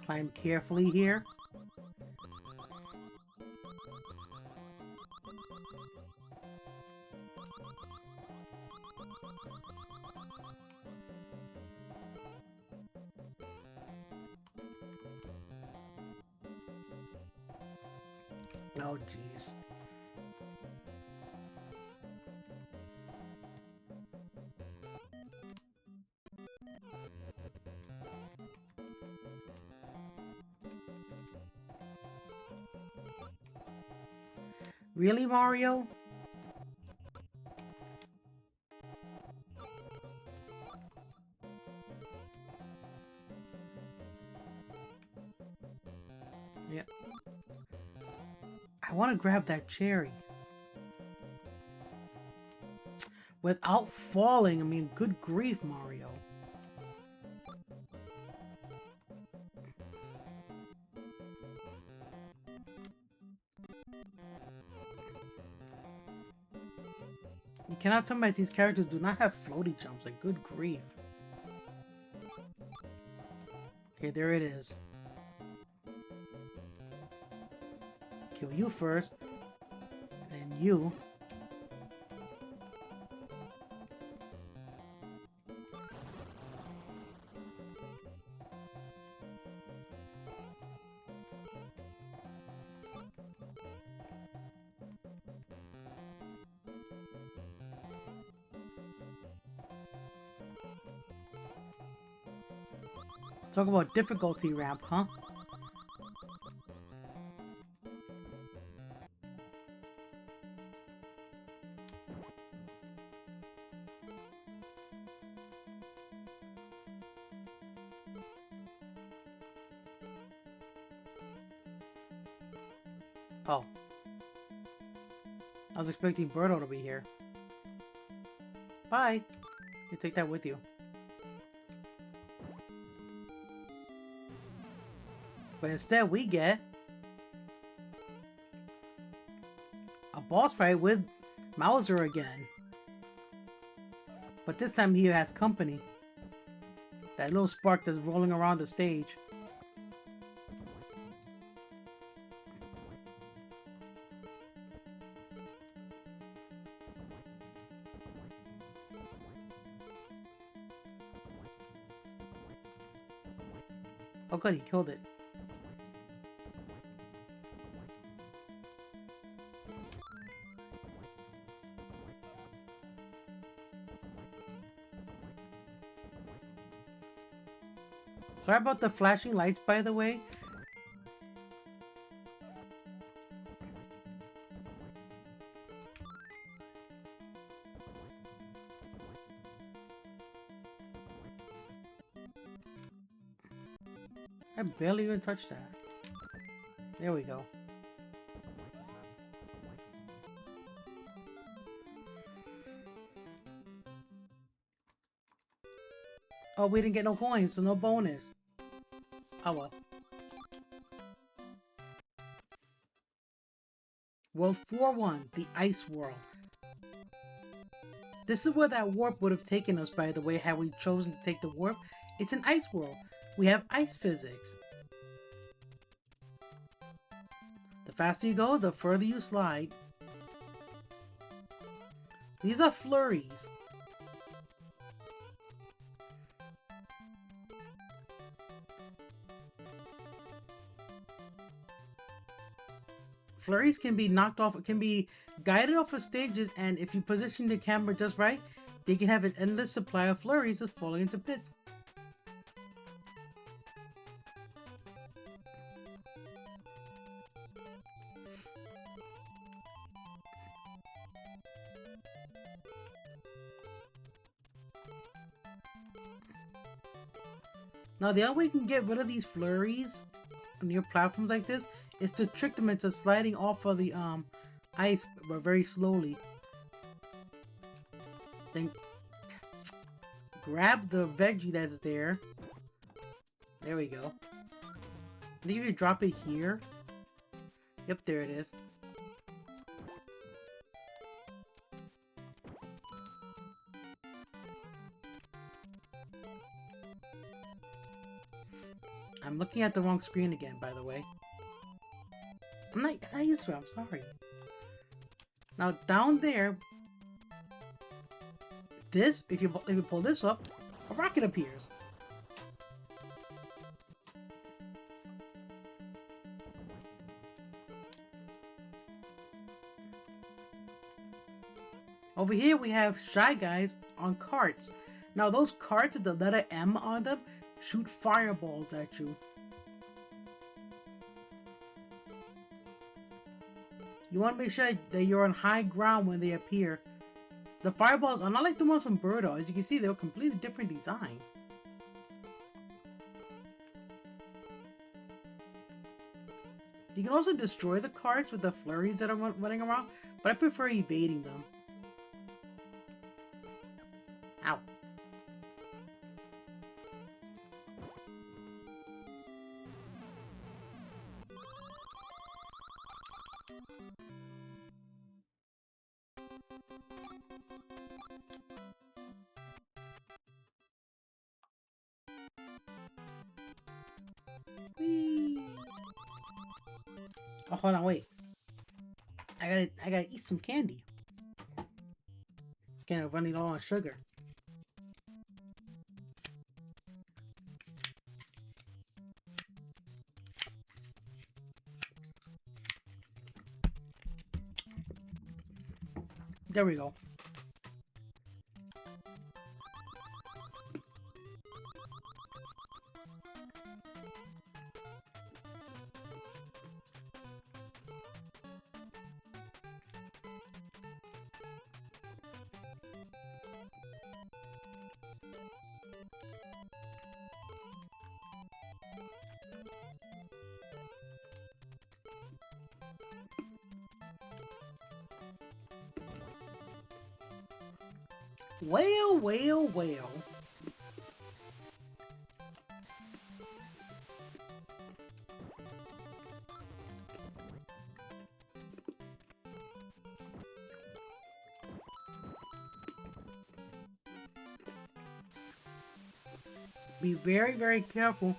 Climb carefully here. Oh, jeez. Really, Mario? Yep. I want to grab that cherry. Without falling, I mean, good grief, Mario. You cannot tell me that these characters do not have floaty jumps, like, good grief. Okay, there it is. Kill you first, and then you. Talk about difficulty ramp, huh? Oh. I was expecting Birdo to be here. Bye. You take that with you. But instead we get a boss fight with Mauser again. But this time he has company. That little spark that's rolling around the stage. Oh good, he killed it. Sorry about the flashing lights, by the way. I barely even touched that. There we go. Oh, we didn't get no coins, so no bonus. Oh well. World 4-1, the Ice World. This is where that warp would have taken us, by the way, had we chosen to take the warp. It's an ice world. We have ice physics. The faster you go, the further you slide. These are flurries. Flurries can be knocked off, can be guided off of stages, and if you position the camera just right, they can have an endless supply of flurries that's falling into pits. Now the other way you can get rid of these flurries near platforms like this is to trick them into sliding off of the ice, but very slowly. Then grab the veggie that's there. There we go. I think if you drop it here. Yep, there it is. I'm looking at the wrong screen again, by the way. I'm not used to it, I'm sorry. Now down there, this, if you pull this up, a rocket appears. Over here we have Shy Guys on carts. Now those carts with the letter M on them shoot fireballs at you. You want to make sure that you're on high ground when they appear. The fireballs are not like the ones from Birdo. As you can see, they're a completely different design. You can also destroy the carts with the flurries that are running around, but I prefer evading them. Ow. Whee. Oh, hold on, wait. I gotta eat some candy. Can't run it all on sugar. There we go. Well, well, well. Be very, very careful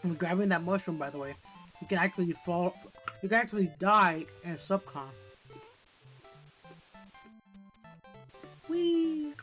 when grabbing that mushroom, by the way. You can actually fall. You can actually die in subcon. Whee!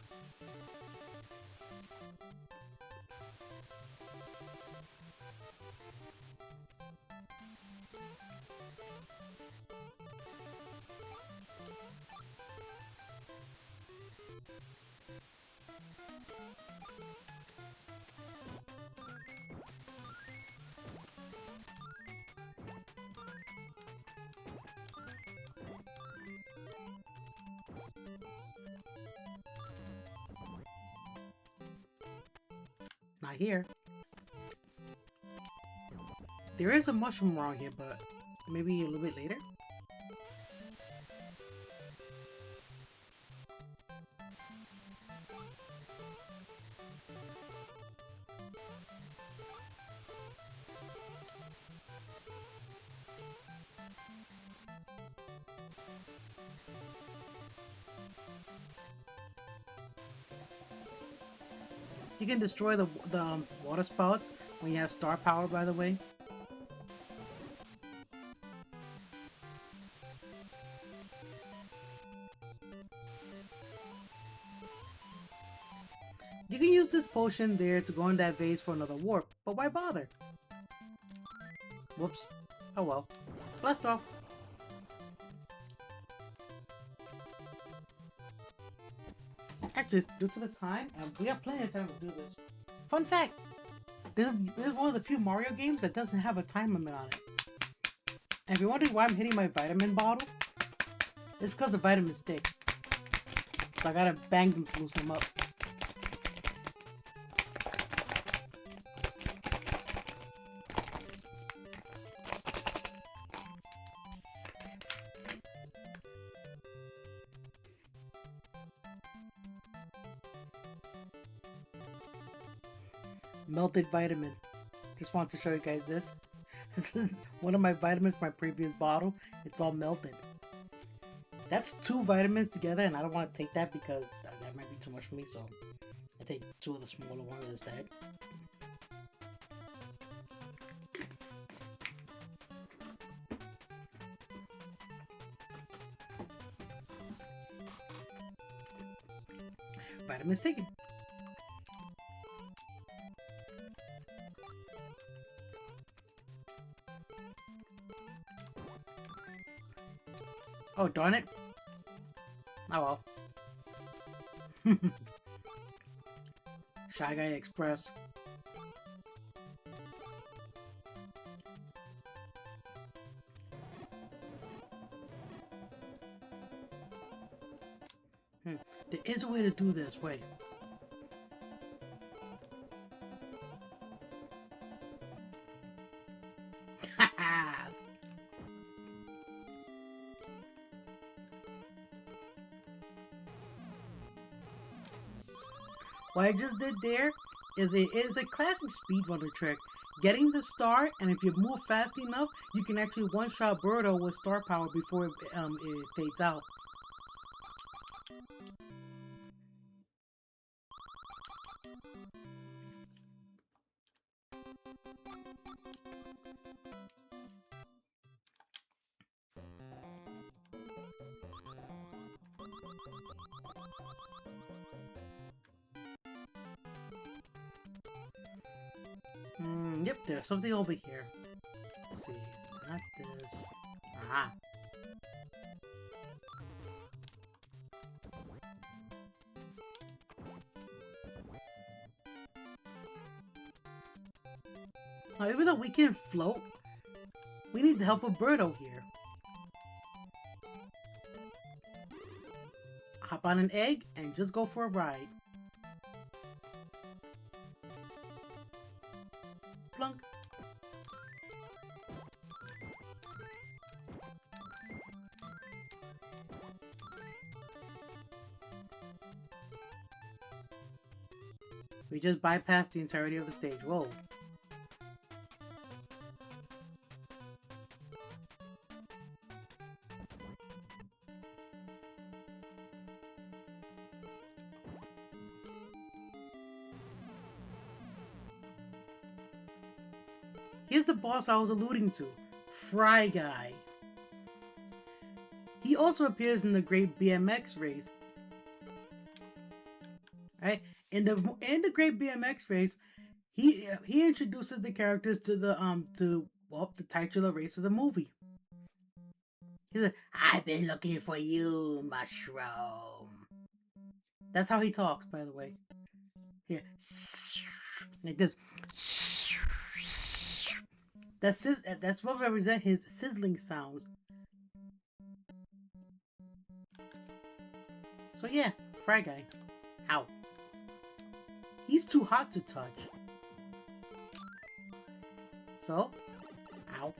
Not here. There is a mushroom around here, but maybe a little bit later. You can destroy the water spouts when you have star power, by the way. You can use this potion there to go in that vase for another warp, but why bother? Whoops. Oh well. Blast off. Actually, due to the time, we have plenty of time to do this. Fun fact, this is one of the few Mario games that doesn't have a time limit on it. And if you're wondering why I'm hitting my vitamin bottle, it's because the vitamins stick. So I gotta bang them to loosen them up. Melted vitamin. Just want to show you guys this. This is one of my vitamins from my previous bottle. It's all melted. That's 2 vitamins together, and I don't want to take that because that might be too much for me, so I take 2 of the smaller ones instead. Vitamins taken. Oh, darn it. Oh well. Shy Guy Express. There is a way to do this. Wait. What I just did there is a classic speedrunner trick. Getting the star, and if you move fast enough, you can actually one-shot Birdo with star power before it fades out. Yep, there's something over here. Let's see, it's not this. Ah. Now, even though we can float, we need the help of Birdo here. Hop on an egg and just go for a ride. Plunk. We just bypassed the entirety of the stage. Whoa. Here's the boss I was alluding to. Fry Guy. He also appears in the Great BMX Race. Right? In the Great BMX Race, he introduces the characters to the titular race of the movie. He's like, I've been looking for you, mushroom. That's how he talks, by the way. Yeah. Like this. That's what represent his sizzling sounds. So yeah, Fry Guy. Ow. He's too hot to touch. So, ow.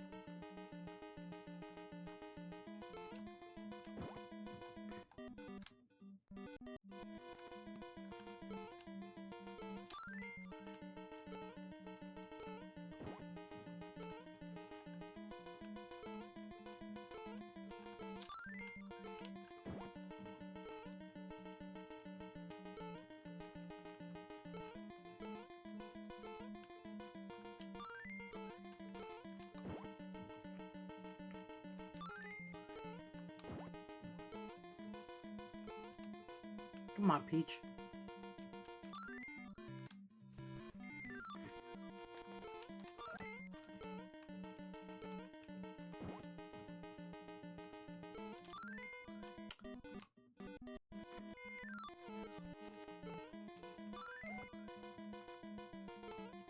Come on, Peach.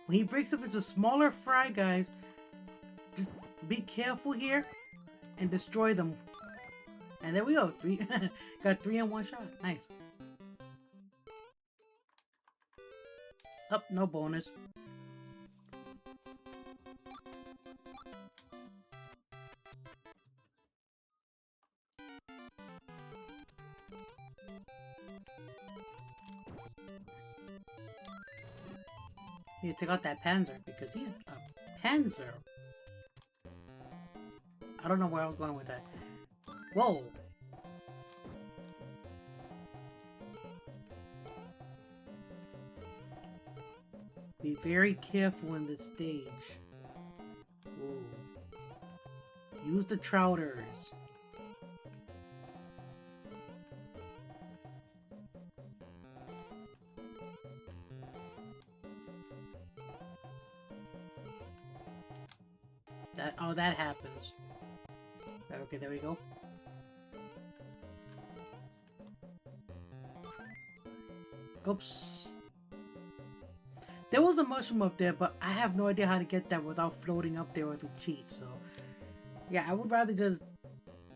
When he breaks up into smaller Fry Guys, just be careful here and destroy them. And there we go. Got 3 in one shot. Nice. Up, no bonus. Need to take out that Panzer because he's a Panzer. I don't know where I was going with that. Whoa! Be very careful in this stage. Ooh. Use the trouters. That happens. Okay, there we go. Oops. There was a mushroom up there, but I have no idea how to get that without floating up there with a cheat, so... Yeah, I would rather just...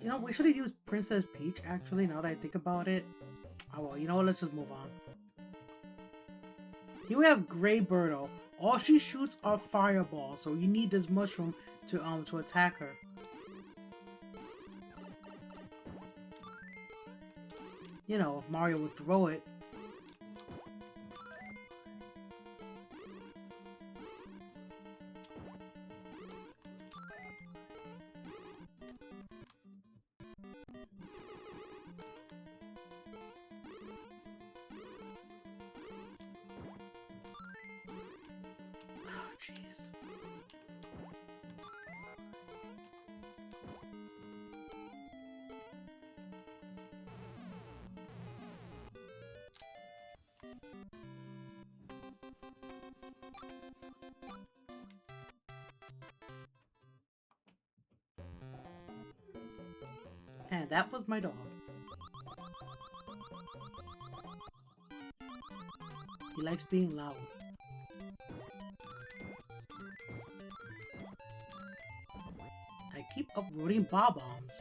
You know, we should have used Princess Peach, actually, now that I think about it. Oh well, you know what, let's just move on. Here we have Grey Birdo. All she shoots are fireballs, so you need this mushroom to attack her. You know, if Mario would throw it. Oh, jeez. And that was my dog. He likes being loud. I keep uprooting bob-ombs.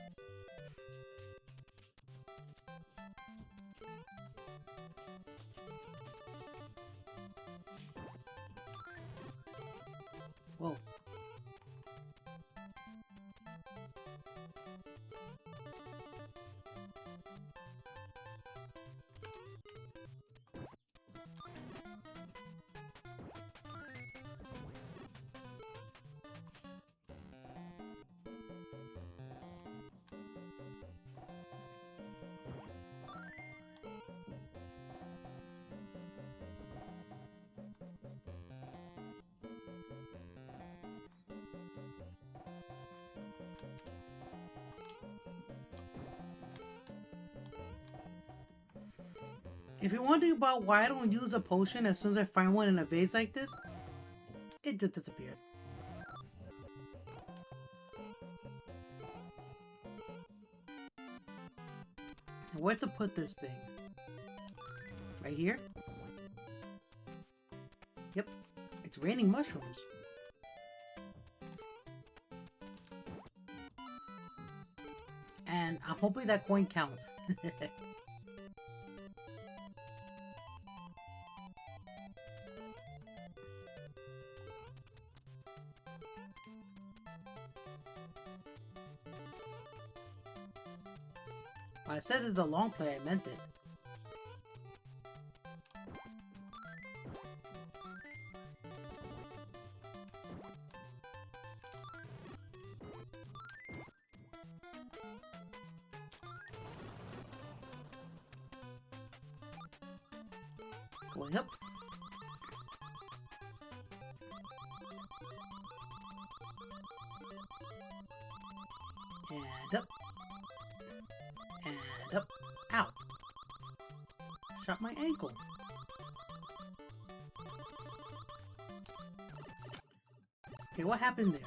Whoa. If you're wondering about why I don't use a potion as soon as I find one in a vase like this, it just disappears. And where to put this thing? Right here? Yep, it's raining mushrooms. And I'm hoping that coin counts. When I said it's a long play, I meant it. Going up. And up. And up. Ow. Shot my ankle. Okay, what happened there?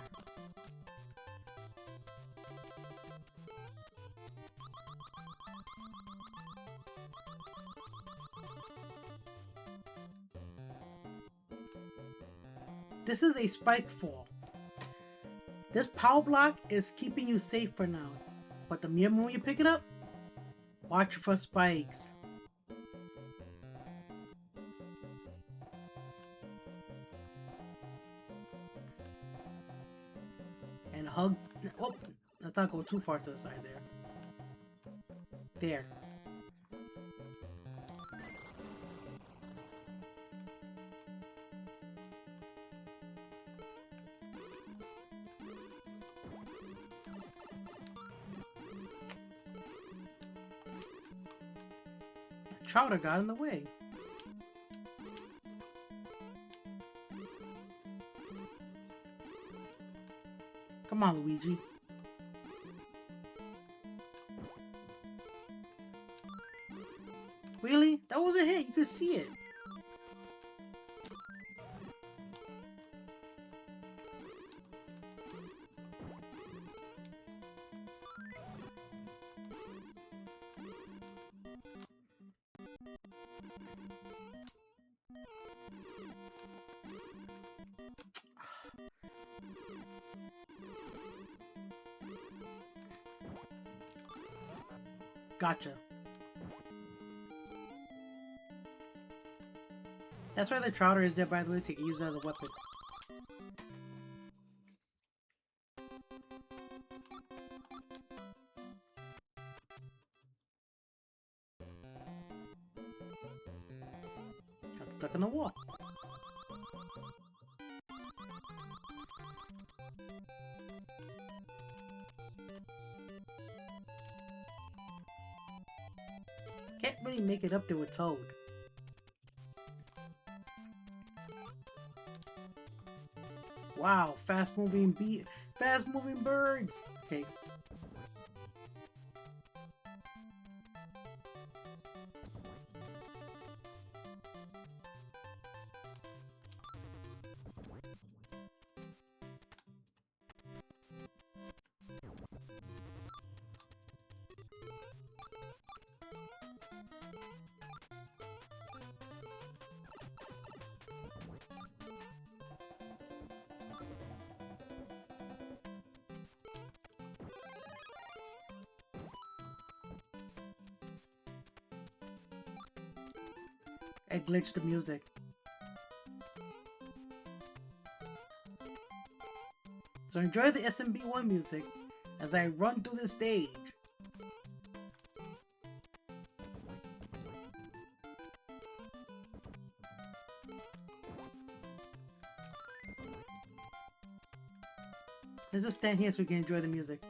This is a spike fall. This power block is keeping you safe for now. But the moment you pick it up, watch for spikes. And hug. Oh, let's not go too far to the side there. There. Trouter got in the way. Come on, Luigi. Really? That was a hit. You could see it. Gotcha. That's why the Trouter is there, by the way, so you can use it as a weapon. Got stuck in the wall. Can't really make it up there with Toad. Wow, fast moving birds. Okay. I glitched the music. So enjoy the SMB1 music as I run through the stage. Let's just stand here so we can enjoy the music.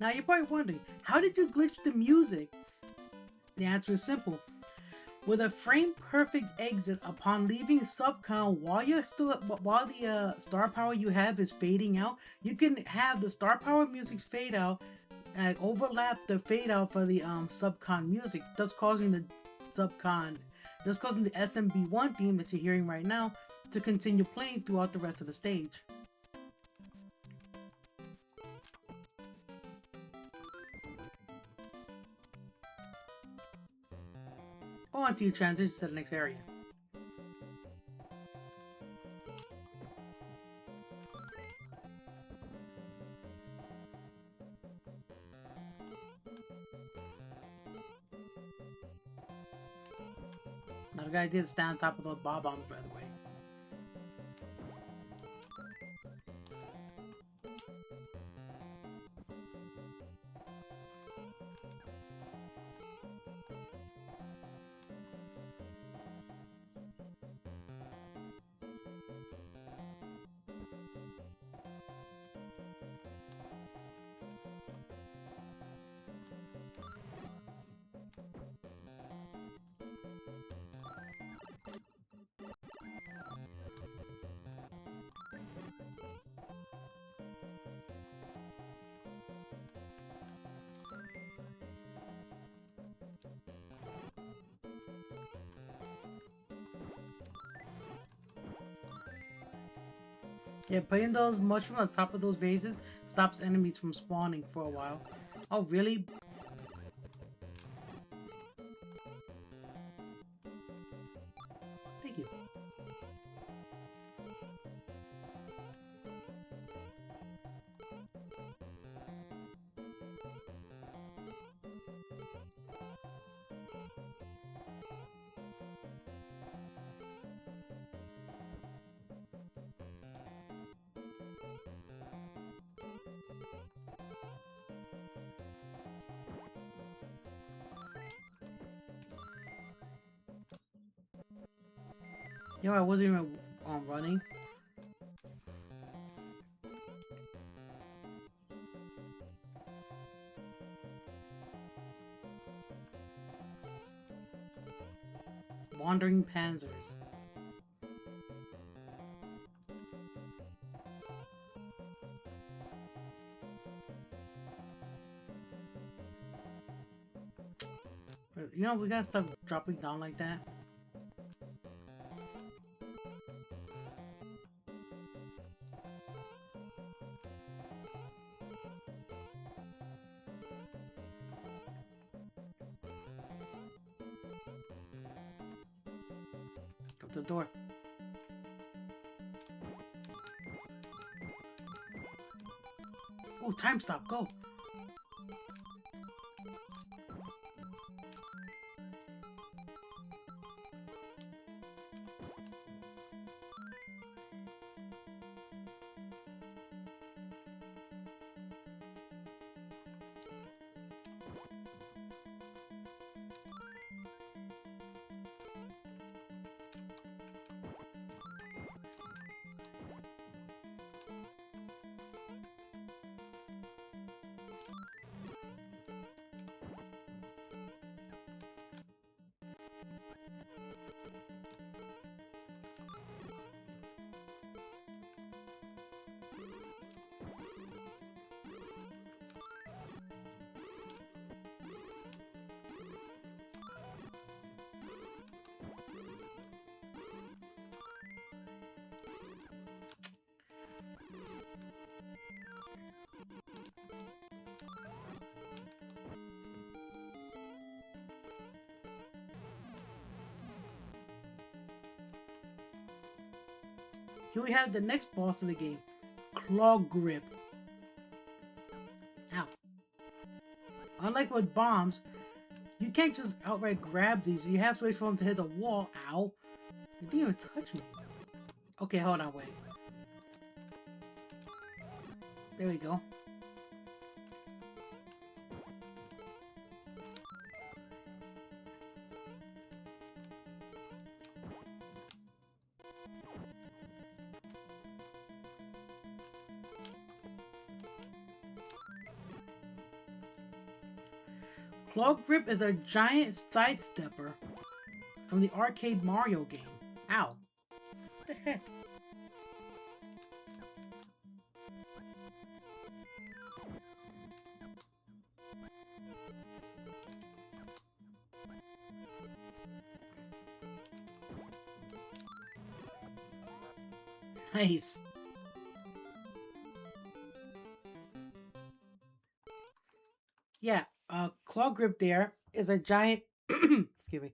Now you're probably wondering, how did you glitch the music? The answer is simple. With a frame-perfect exit upon leaving subcon while the star power you have is fading out, you can have the star power music fade out and overlap the fade out for the subcon music, thus causing the SMB1 theme that you're hearing right now to continue playing throughout the rest of the stage. Or until you transition to the next area. Now the guy did stand on top of those bob bombs, by the way. Yeah, putting those mushrooms on top of those vases stops enemies from spawning for a while. Oh, really? Thank you. You know, I wasn't even running. Wandering Panzers. You know, we gotta stop dropping down like that. Go to the door. Oh, time stop, go! Here we have the next boss of the game, Claw Grip. Ow. Unlike with bombs, you can't just outright grab these. You have to wait for them to hit the wall. Ow. It didn't even touch me. Okay, hold on, wait. There we go. Claw Grip is a giant sidestepper from the arcade Mario game. Ow. What the heck? Nice. Yeah, Claw Grip there is a giant excuse me,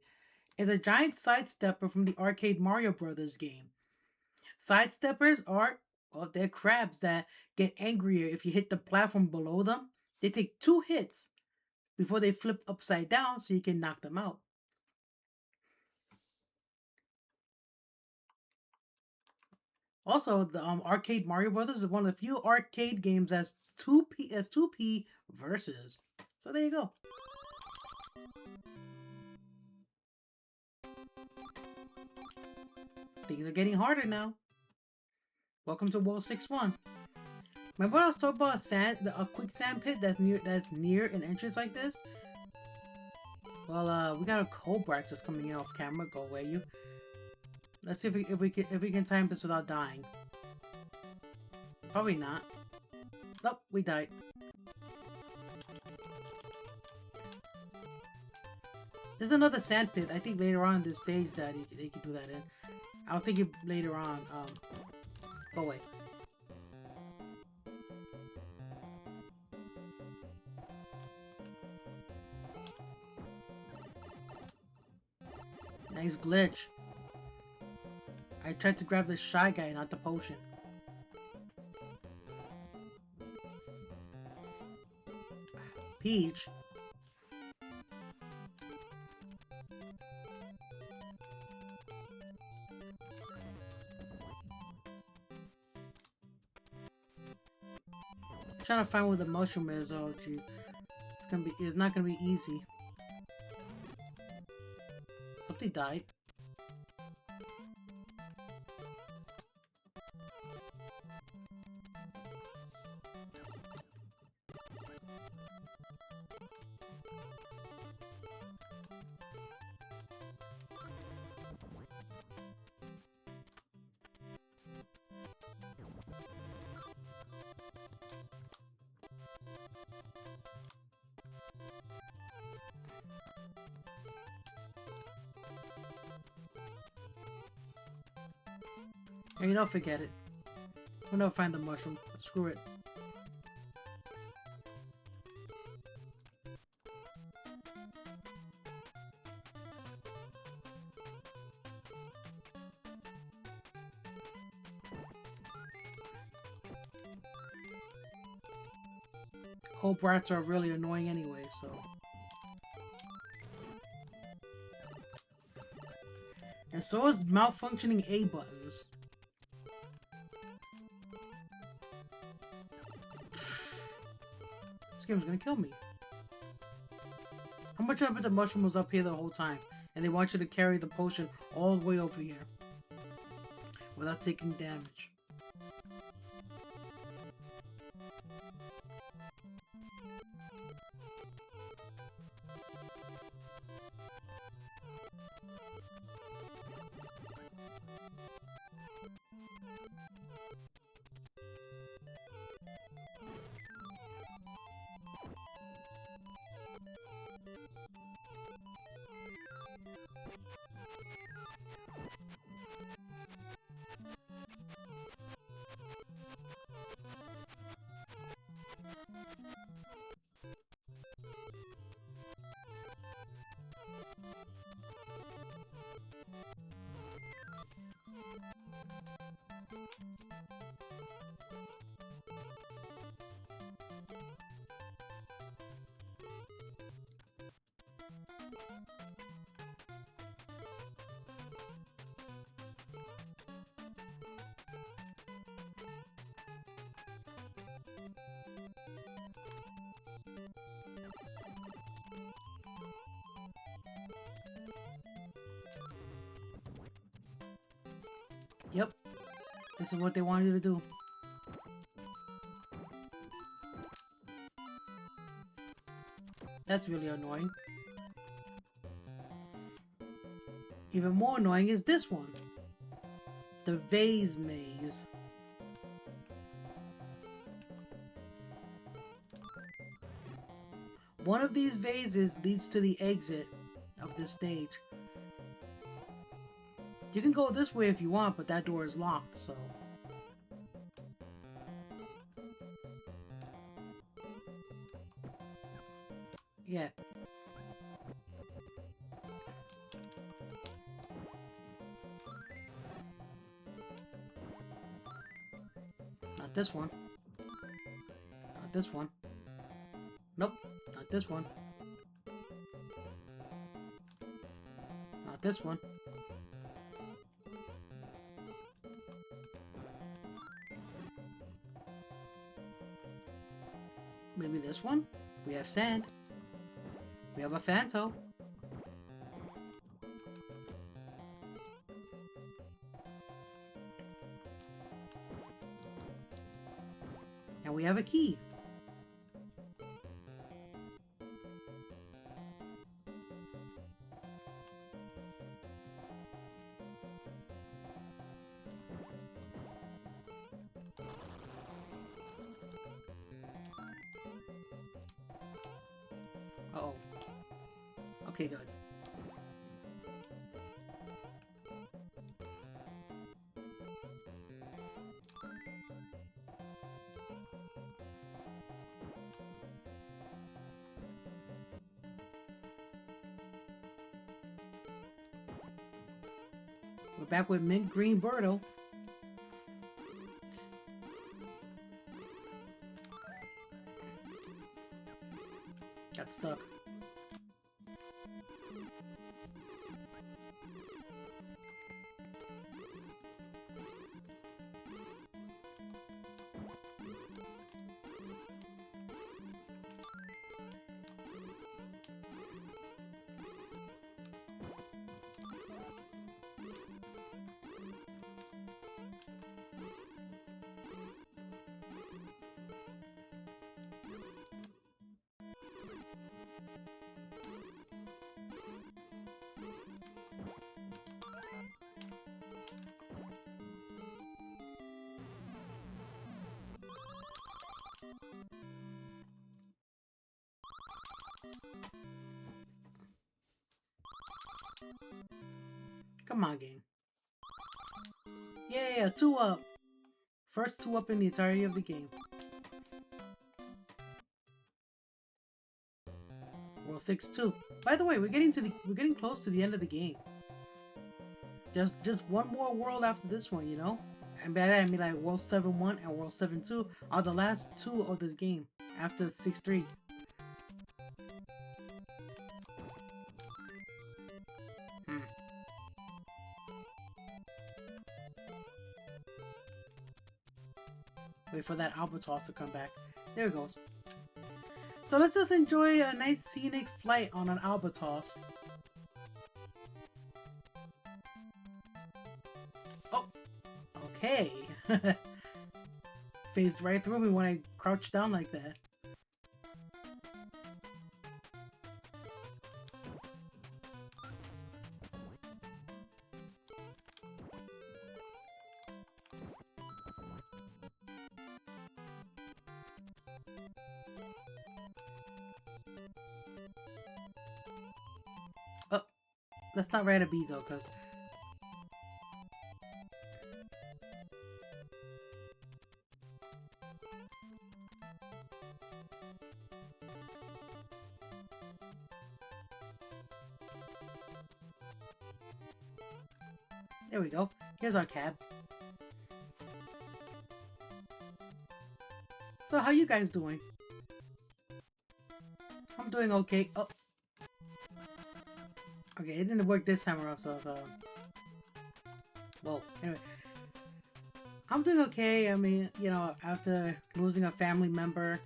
is a giant sidestepper from the arcade Mario Brothers game. Sidesteppers are, well, they're crabs that get angrier if you hit the platform below them. They take 2 hits before they flip upside down so you can knock them out. Also, the arcade Mario Brothers is one of the few arcade games as 2P versus. So there you go. Things are getting harder now. Welcome to World 6-1. Remember when I was talking about a quicksand pit that's near an entrance like this? Well, we got a Cobra just coming in off camera. Go away, you. Let's see if we can time this without dying. Probably not. Nope, we died. There's another sand pit. I think later on in this stage that they can do that in. I was thinking later on. Go away. Nice glitch. I tried to grab the Shy Guy, not the potion. Peach. I'm trying to find where the mushroom is. Oh, gee. It's not gonna be easy. Somebody died. Hey, you know, forget it. We'll never find the mushroom. Screw it. Cold brats are really annoying anyway, so. And so is malfunctioning A buttons. This game's gonna kill me. How much of it the mushroom was up here the whole time, and they want you to carry the potion all the way over here without taking damage. Yep. This is what they want you to do. That's really annoying. Even more annoying is this one. The vase maze. One of these vases leads to the exit of this stage. You can go this way if you want, but that door is locked, so... Yeah. Not this one. Not this one. Nope. Not this one. Not this one. Maybe this one? We have sand. We have a Phanto. And we have a key. Uh-oh. Okay, good. We're back with Mint Green Birdo. Got stuck. Come on, game. Yeah, 2 up. First 2 up in the entirety of the game. World 6-2. By the way, we're getting close to the end of the game. Just one more world after this one, you know? And by that I mean like World 7-1 and World 7-2 are the last 2 of this game after 6-3. Wait for that albatross to come back. There it goes. So let's just enjoy a nice scenic flight on an albatross. Oh, okay. Phased right through me when I crouched down like that. Oh, let's not ride a Bezo, because... There we go. Here's our cab. So how you guys doing? I'm doing okay. Oh. Okay, it didn't work this time around, so... Well, anyway. I'm doing okay. I mean, you know, after losing a family member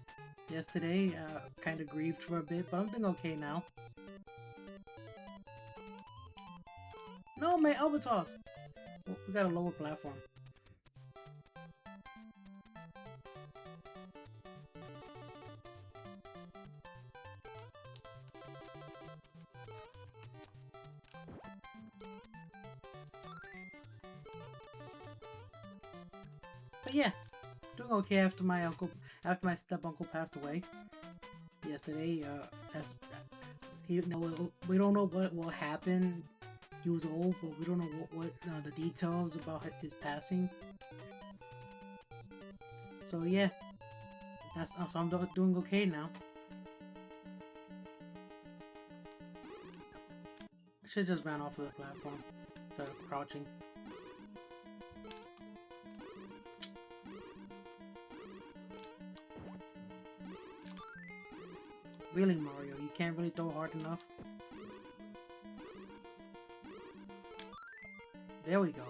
yesterday, kind of grieved for a bit, but I'm doing okay now. No, my albatross! Well, we got a lower platform. But yeah, doing okay after my step uncle passed away yesterday. That's he. No, we don't know what will happen. He was old, but we don't know what the details about his passing. So yeah, so I'm doing okay now. I should just ran off of the platform instead of crouching. Really, Mario, you can't really throw hard enough. There we go.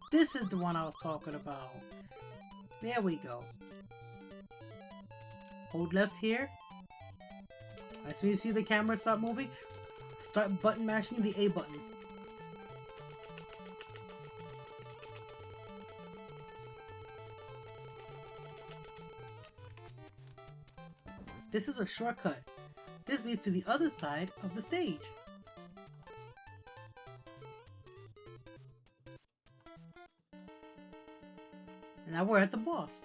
This is the one I was talking about. There we go. Hold left here. As soon as you see the camera start moving, start button mashing the A button. This is a shortcut. This leads to the other side of the stage. And now we're at the boss.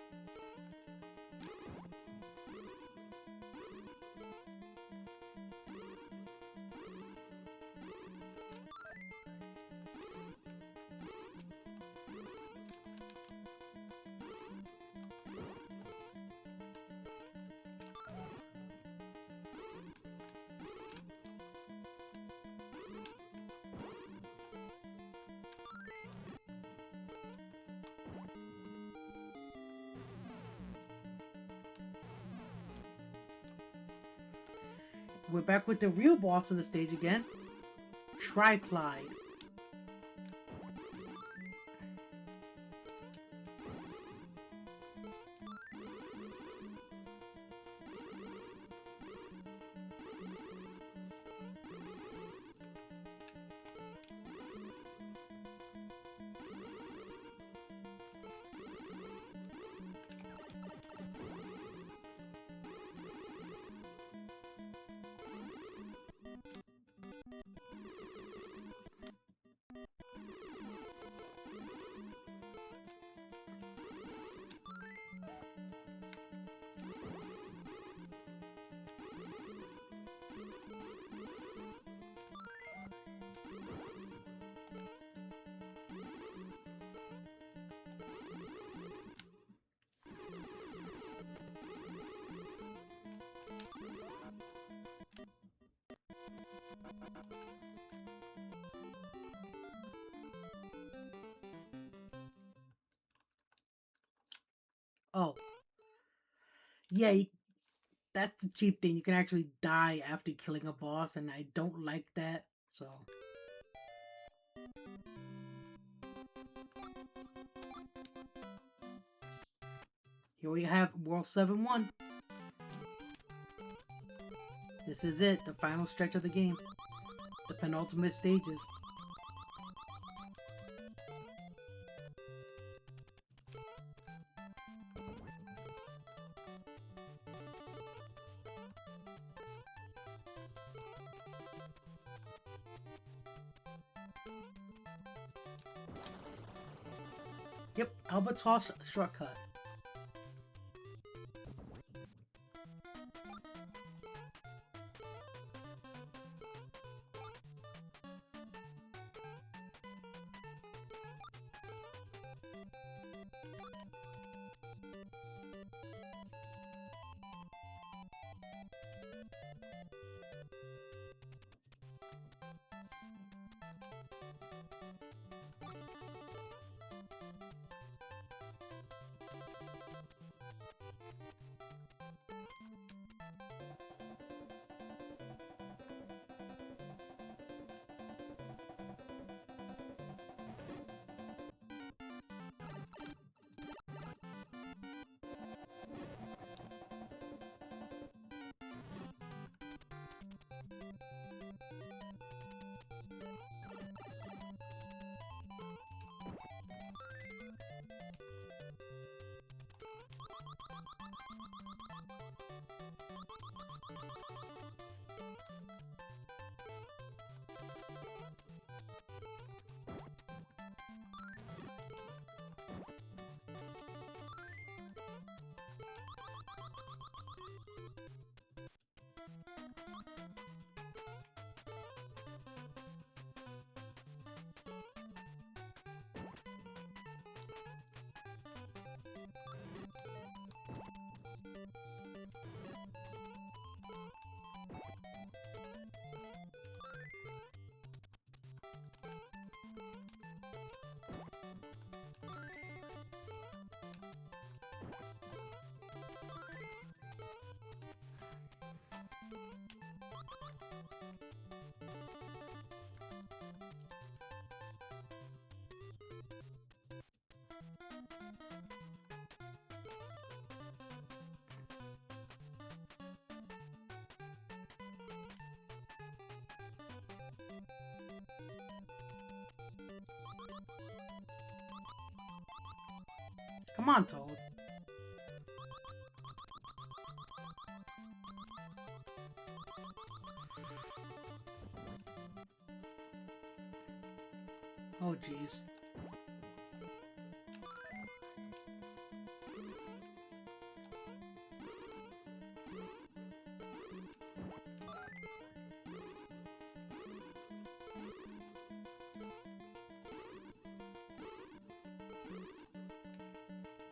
We're back with the real boss of the stage again. Triplyde. Oh, yeah, that's the cheap thing. You can actually die after killing a boss, and I don't like that. So, here we have World 7-1. This is it, the final stretch of the game. The penultimate stages. Yep, Albatross shortcut. Come on, Toad. Oh, jeez.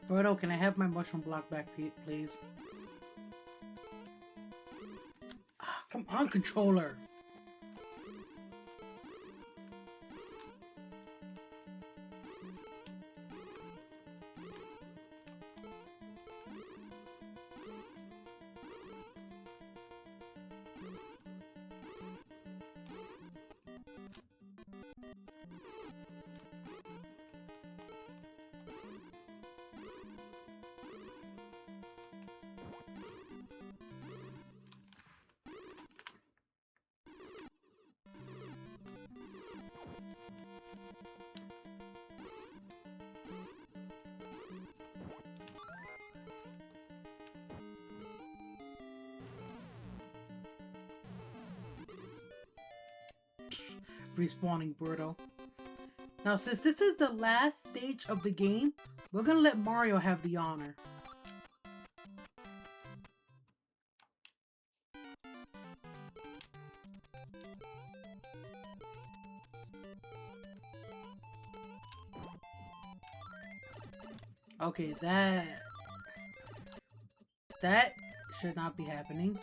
Birdo, can I have my mushroom block back, please? Ah, come on, controller! Respawning Birdo. Now, since this is the last stage of the game, we're gonna let Mario have the honor. Okay, that should not be happening.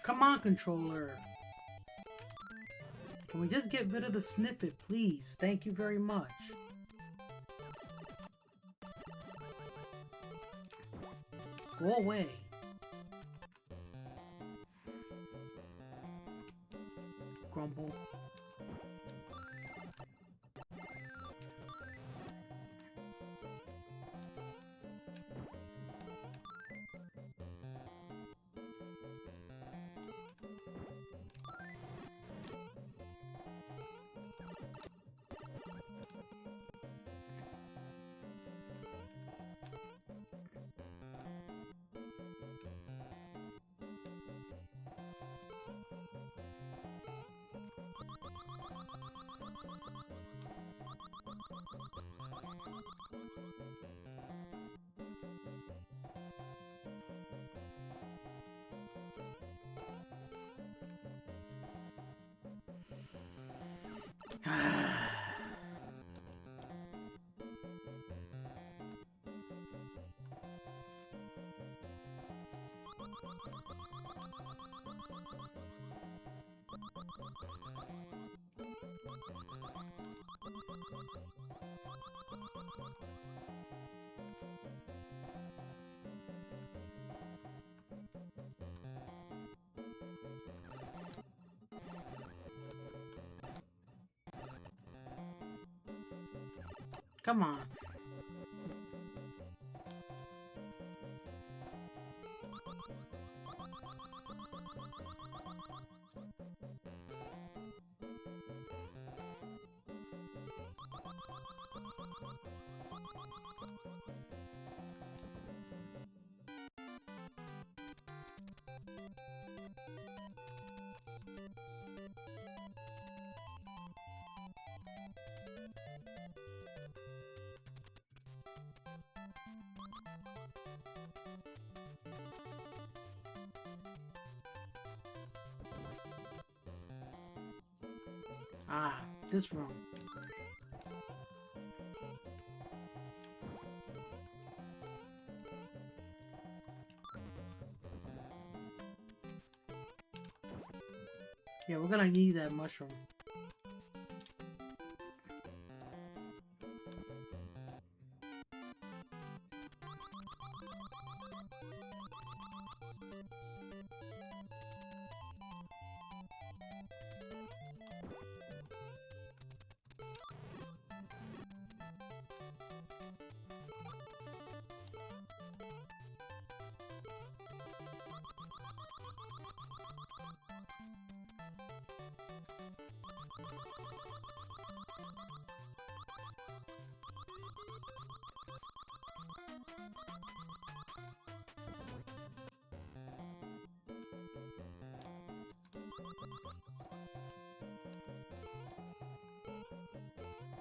Come on, controller. Can we just get rid of the snippet, please? Thank you very much. Go away. Grumble. Come on. Ah, this room. Yeah, we're gonna need that mushroom.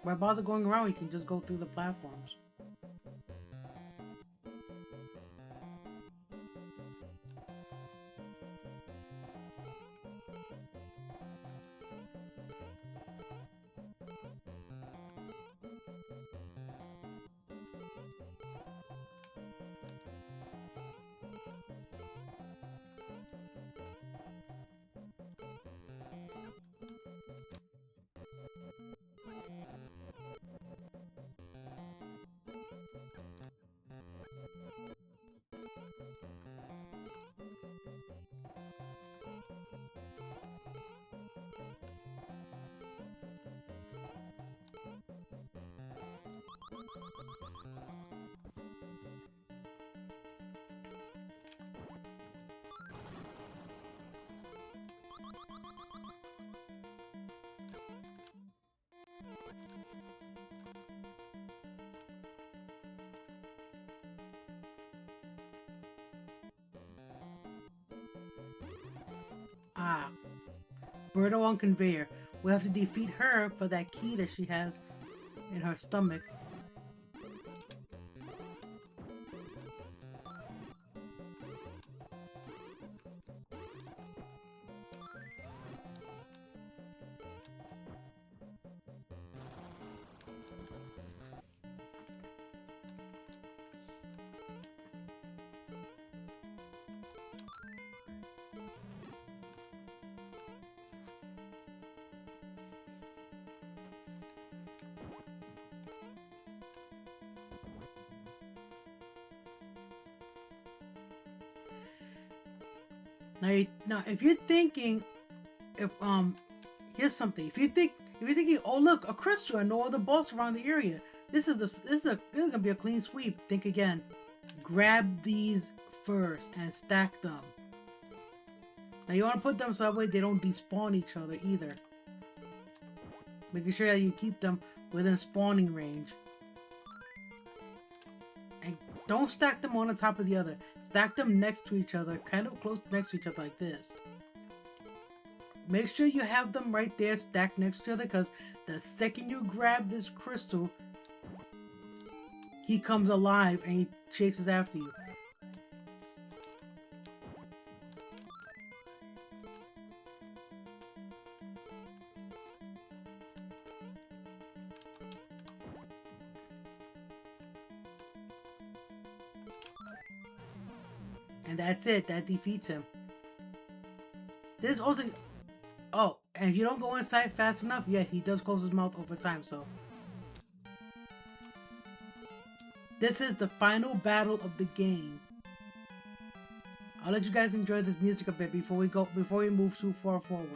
Why bother going around? You can just go through the platforms. Ah, Birdo on conveyor. We have to defeat her for that key that she has in her stomach. Now, if you're thinking, if here's something. If you're thinking, oh look, a crystal and no other boss around the area. This is gonna be a clean sweep. Think again. Grab these first and stack them. Now you want to put them so that way they don't despawn each other either. Making sure that you keep them within spawning range. And don't stack them one on top of the other. Stack them next to each other, kind of close next to each other like this. Make sure you have them right there stacked next to each other, because the second you grab this crystal, he comes alive and he chases after you. And that's it. That defeats him. There's also... Oh, and if you don't go inside fast enough, yeah, he does close his mouth over time, so... This is the final battle of the game. I'll let you guys enjoy this music a bit before we move too far forward.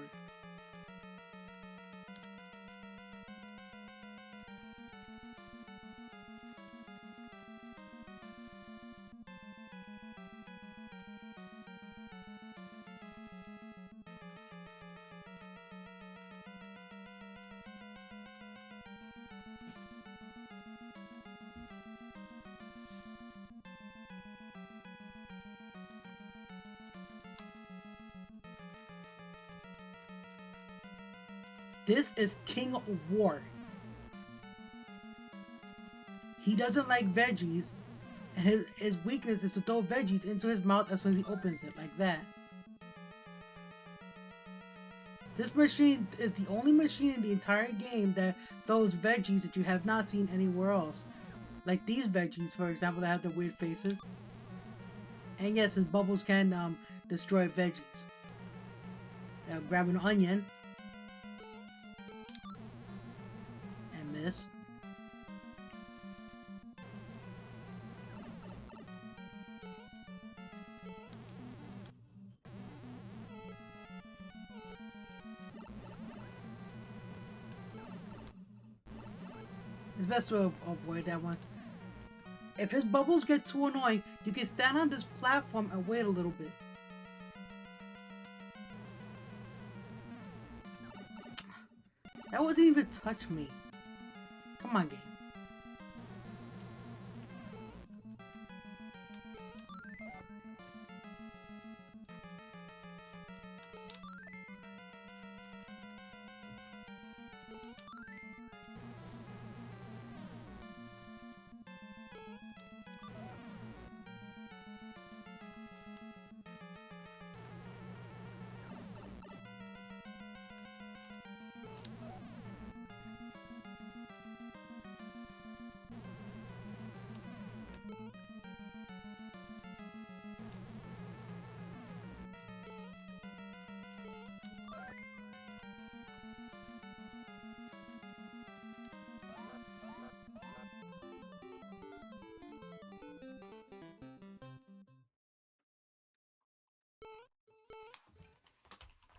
This is King Wart. He doesn't like veggies, and his weakness is to throw veggies into his mouth as soon as he opens it, like that. This machine is the only machine in the entire game that throws veggies that you have not seen anywhere else. Like these veggies, for example, that have the weird faces. And yes, his bubbles can destroy veggies. Now grab an onion. And miss. It's best to avoid that one. If his bubbles get too annoying, you can stand on this platform and wait a little bit. That wouldn't even touch me. Come on, game.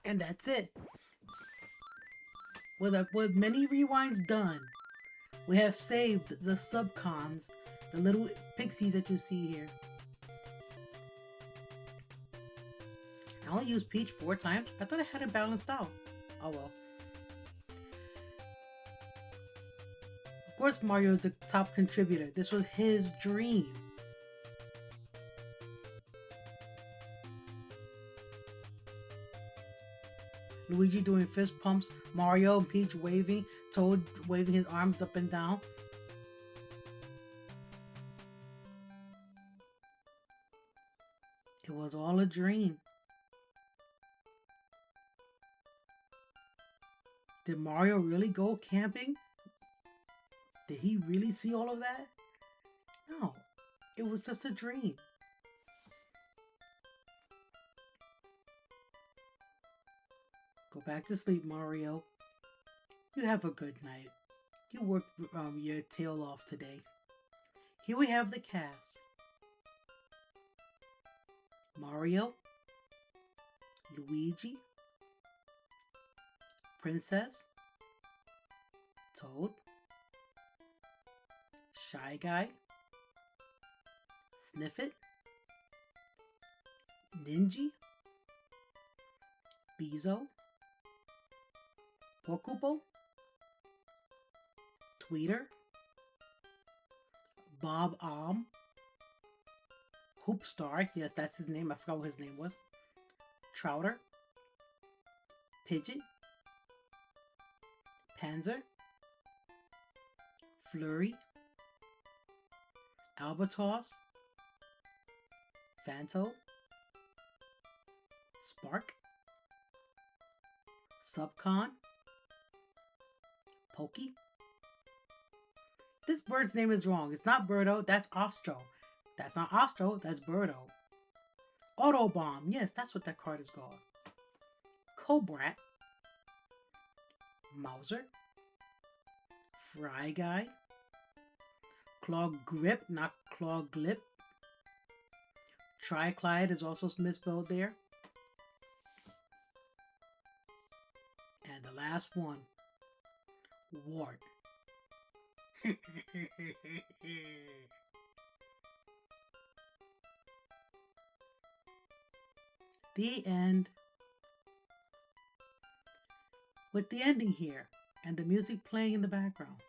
And that's it. With many rewinds done, we have saved the subcons, the little pixies that you see here. I only used Peach 4 times. I thought I had it balanced out. Oh well. Of course Mario is the top contributor. This was his dream. Luigi doing fist pumps, Mario and Peach waving, Toad waving his arms up and down. It was all a dream. Did Mario really go camping? Did he really see all of that? No, it was just a dream. Go back to sleep, Mario. You have a good night. You worked your tail off today. Here we have the cast. Mario, Luigi, Princess, Toad, Shy Guy, Sniffit, Ninja, Bezo, Pokupo, Tweeter, Bob Hoopstar, yes, that's his name. I forgot what his name was. Trouter, Pidgeot, Panzer, Flurry, Albatross, Fanto, Spark, Subcon, Pokey. This bird's name is wrong. It's not Birdo, that's Ostro. That's not Ostro, that's Birdo. Autobomb, yes, that's what that card is called. Cobrat, Mauser, Fry Guy, Claw Grip, not Claw Glip. Triclide is also misspelled there. And the last one, Wart. The end. With the ending here and the music playing in the background.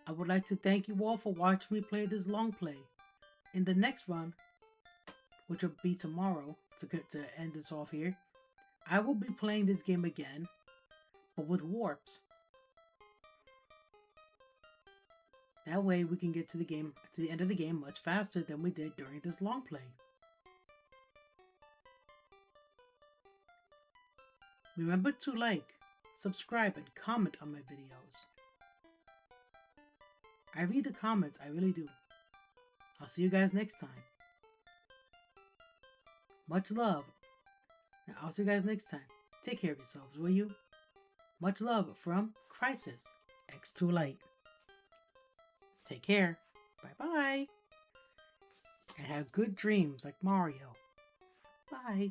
I would like to thank you all for watching me play this long play. In the next run, which will be tomorrow to end this off here, I will be playing this game again, but with warps. That way we can get to the end of the game much faster than we did during this long play. Remember to like, subscribe, and comment on my videos. I read the comments, I really do. I'll see you guys next time. Much love. Now, I'll see you guys next time. Take care of yourselves, will you? Much love from Crisis X2 Light. Take care. Bye-bye. And have good dreams like Mario. Bye.